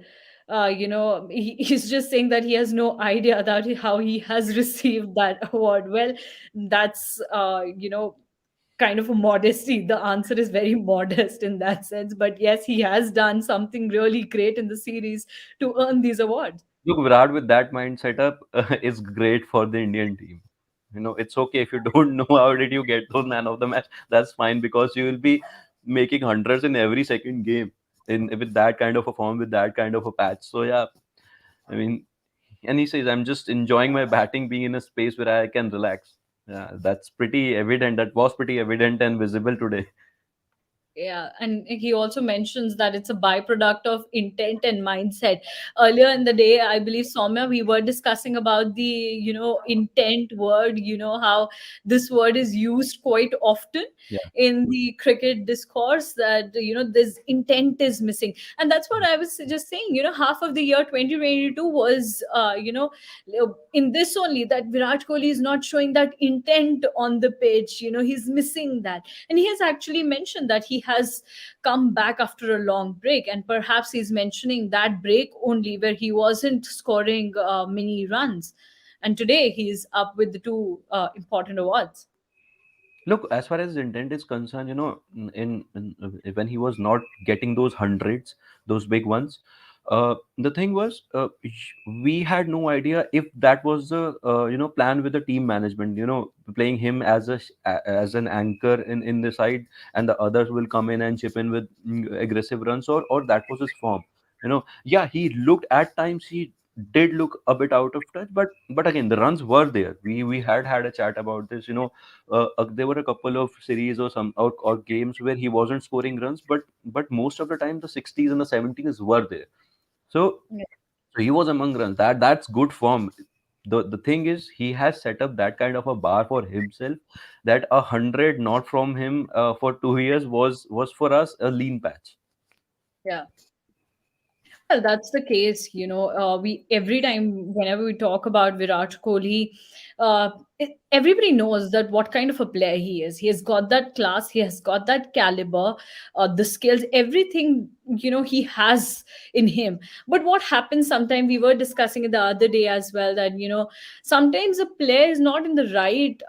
He's just saying that he has no idea about how he has received that award. Well, that's kind of a modesty. The answer is very modest in that sense. But yes, he has done something really great in the series to earn these awards. Look, Virat with that mind setup is great for the Indian team. It's okay if you don't know how did you get those man of the match. That's fine because you will be making hundreds in every second game in with that kind of a form, with that kind of a patch. So yeah, I mean, and he says, I'm just enjoying my batting, being in a space where I can relax. Yeah, that's pretty evident. That was pretty evident and visible today. Yeah, and he also mentions that it's a byproduct of intent and mindset. Earlier in the day, I believe, Soumya, we were discussing about the intent word. How this word is used quite often Yeah. in the cricket discourse, that this intent is missing. And that's what I was just saying. Half of the year 2022 was in this only, that Virat Kohli is not showing that intent on the pitch. He's missing that, and he has actually mentioned that he has come back after a long break, and perhaps he's mentioning that break only where he wasn't scoring many runs, and today he's up with the two important awards. Look, as far as intent is concerned, when he was not getting those hundreds, those big ones, the thing was, we had no idea if that was the plan with the team management. Playing him as as an anchor in the side, and the others will come in and chip in with aggressive runs, or that was his form. Yeah, he looked at times. He did look a bit out of touch, but again, the runs were there. We had a chat about this. There were a couple of series or games where he wasn't scoring runs, but most of the time the 60s and the 70s were there. So, Yeah. so he was among runs. That's good form. The thing is, he has set up that kind of a bar for himself, that 100 not from him for 2 years was for us a lean patch. Yeah. Well, that's the case. We every time whenever we talk about Virat Kohli, everybody knows that what kind of a player he is. He has got that class. He has got that caliber, the skills, everything. He has in him. But what happens sometimes? We were discussing it the other day as well, that sometimes a player is not in the right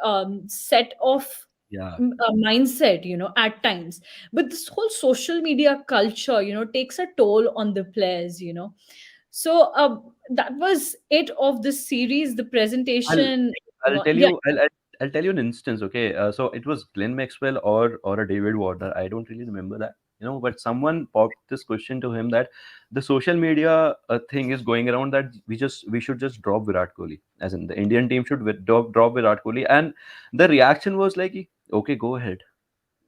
set of Yeah. mindset, at times. But this whole social media culture, takes a toll on the players, So that was it of the series, the I'll presentation. I'll tell Yeah, you I'll tell you an instance. Okay, so it was Glenn Maxwell or a David Warner. I don't really remember that. But someone popped this question to him that the social media thing is going around that we should just drop Virat Kohli, as in the Indian team should drop Virat Kohli, and the reaction was like, okay, go ahead.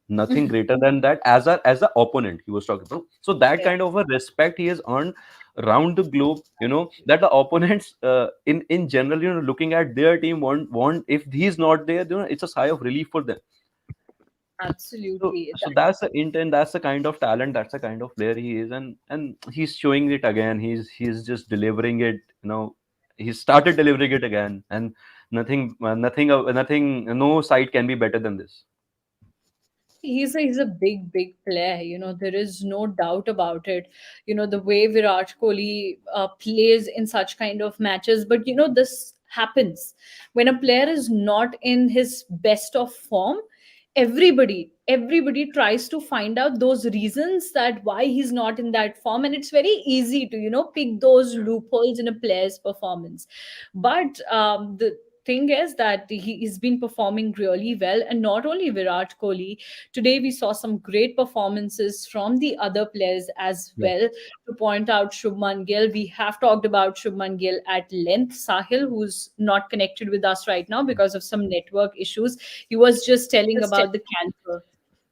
Nothing greater than that as a opponent he was talking about. So that yeah. kind of a respect he has earned around the globe, that the opponents in general, looking at their team, want if he's not there, it's a sigh of relief for them. so Absolutely. so that's the intent, that's the kind of talent, that's the kind of player he is, and he's showing it again. He's just delivering it, he started delivering it again, and nothing, no side can be better than this. He's a big player. There is no doubt about it. The way Virat Kohli plays in such kind of matches. But this happens when a player is not in his best of form. Everybody tries to find out those reasons that why he's not in that form, and it's very easy to pick those loopholes in a player's performance. But the thing is that he's been performing really well, and not only Virat Kohli. Today we saw some great performances from the other players as Yeah. well. To point out Shubman Gill, we have talked about Shubman Gill at length. Sahil, who's not connected with us right now because of some network issues, he was just telling about the cancer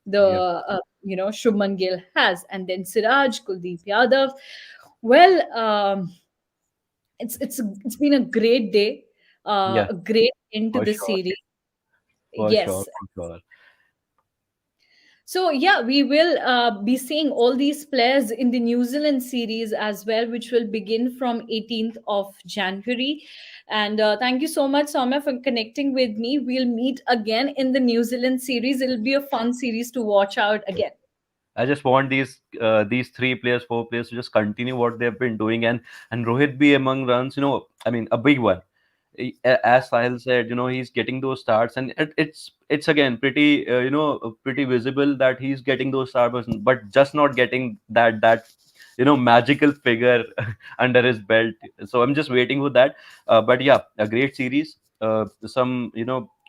the Yep. Shubman Gill has, and then Siraj, Kuldeep Yadav. Well, it's been a great day, Yeah, a great end to for the sure. series. For sure, Yes. for sure. So yeah, we will be seeing all these players in the New Zealand series as well, which will begin from 18th of January. And thank you so much, Soumya, for connecting with me. We'll meet again in the New Zealand series. It'll be a fun series to watch out again. I just want these three players, four players to just continue what they've been doing, and Rohit be among runs. I mean, a big one. As Sahil said, he's getting those starts, and it's again pretty pretty visible that he's getting those starts, but just not getting that magical figure under his belt. So I'm just waiting for that. But yeah, a great series. Some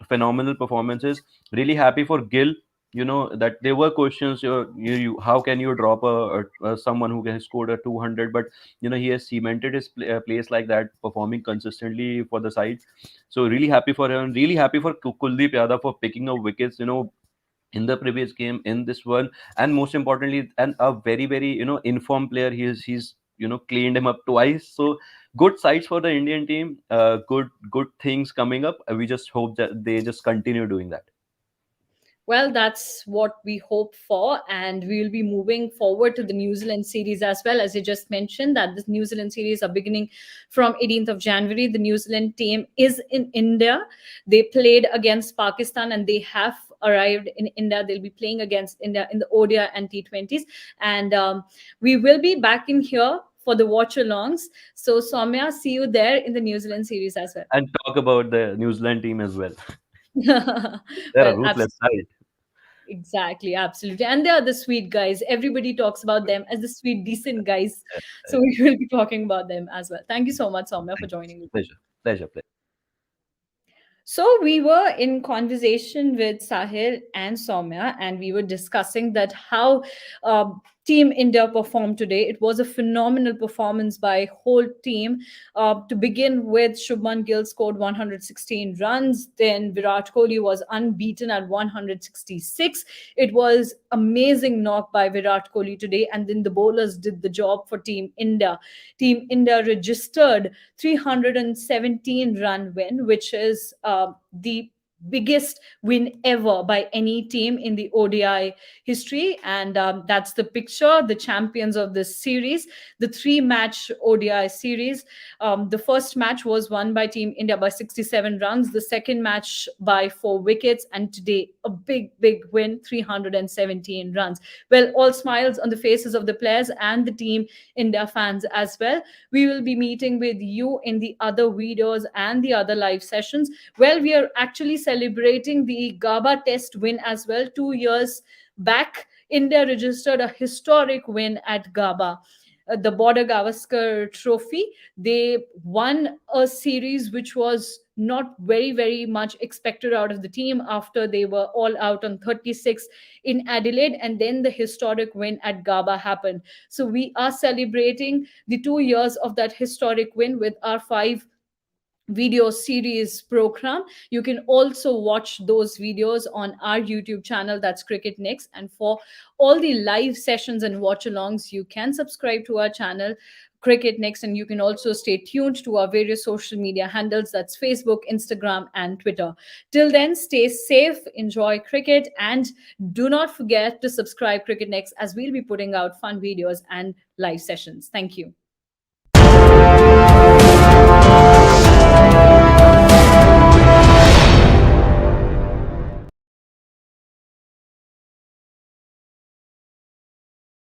phenomenal performances. Really happy for Gill. That there were questions. How can you drop someone who has scored a 200? But he has cemented his place like that, performing consistently for the side. So really happy for him. Really happy for Kuldeep Yadav for picking up wickets. In the previous game, in this one, and most importantly, and a very very informed player. He's cleaned him up twice. So good sides for the Indian team. Good things coming up. We just hope that they just continue doing that. Well, that's what we hope for, and we will be moving forward to the New Zealand series as well. As you just mentioned, that the New Zealand series are beginning from 18th of January. The New Zealand team is in India. They played against Pakistan, and they have arrived in India. They'll be playing against India in the ODI and T20s, and we will be back in here for the watch alongs. So, Soumya, see you there in the New Zealand series as well. And talk about the New Zealand team as well. They're a Well, ruthless side. exactly, absolutely. And they are the sweet guys. Everybody talks about them as the sweet, decent guys. So we will be talking about them as well. Thank you so much, Soumya, for joining me. Pleasure, pleasure, pleasure. So we were in conversation with Sahil and Soumya, and we were discussing that how Team India performed today. It was a phenomenal performance by whole team. To begin with, Shubman Gill scored 116 runs. Then Virat Kohli was unbeaten at 166. It was amazing knock by Virat Kohli today, and then the bowlers did the job for Team India. Team India registered 317 run win, which is the biggest win ever by any team in the ODI history. And that's the picture, the champions of this series, the three-match ODI series. The first match was won by Team India by 67 runs, the second match by 4 wickets, and today a big win, 317 runs. Well, all smiles on the faces of the players and the Team India fans as well. We will be meeting with you in the other videos and the other live sessions. Well, we are actually celebrating the GABA test win as well. 2 years back, India registered a historic win at GABA, the Border Gavaskar Trophy. They won a series which was not very much expected out of the team after they were all out on 36 in Adelaide, and then the historic win at GABA happened. So we are celebrating the 2 years of that historic win with our five video series program. You can also watch those videos on our YouTube channel, that's Cricket Next. And for all the live sessions and watch alongs, you can subscribe to our channel, Cricket Next, and you can also stay tuned to our various social media handles, that's Facebook, Instagram, and Twitter. Till then, stay safe, enjoy cricket, and do not forget to subscribe Cricket Next, as we'll be putting out fun videos and live sessions. Thank you.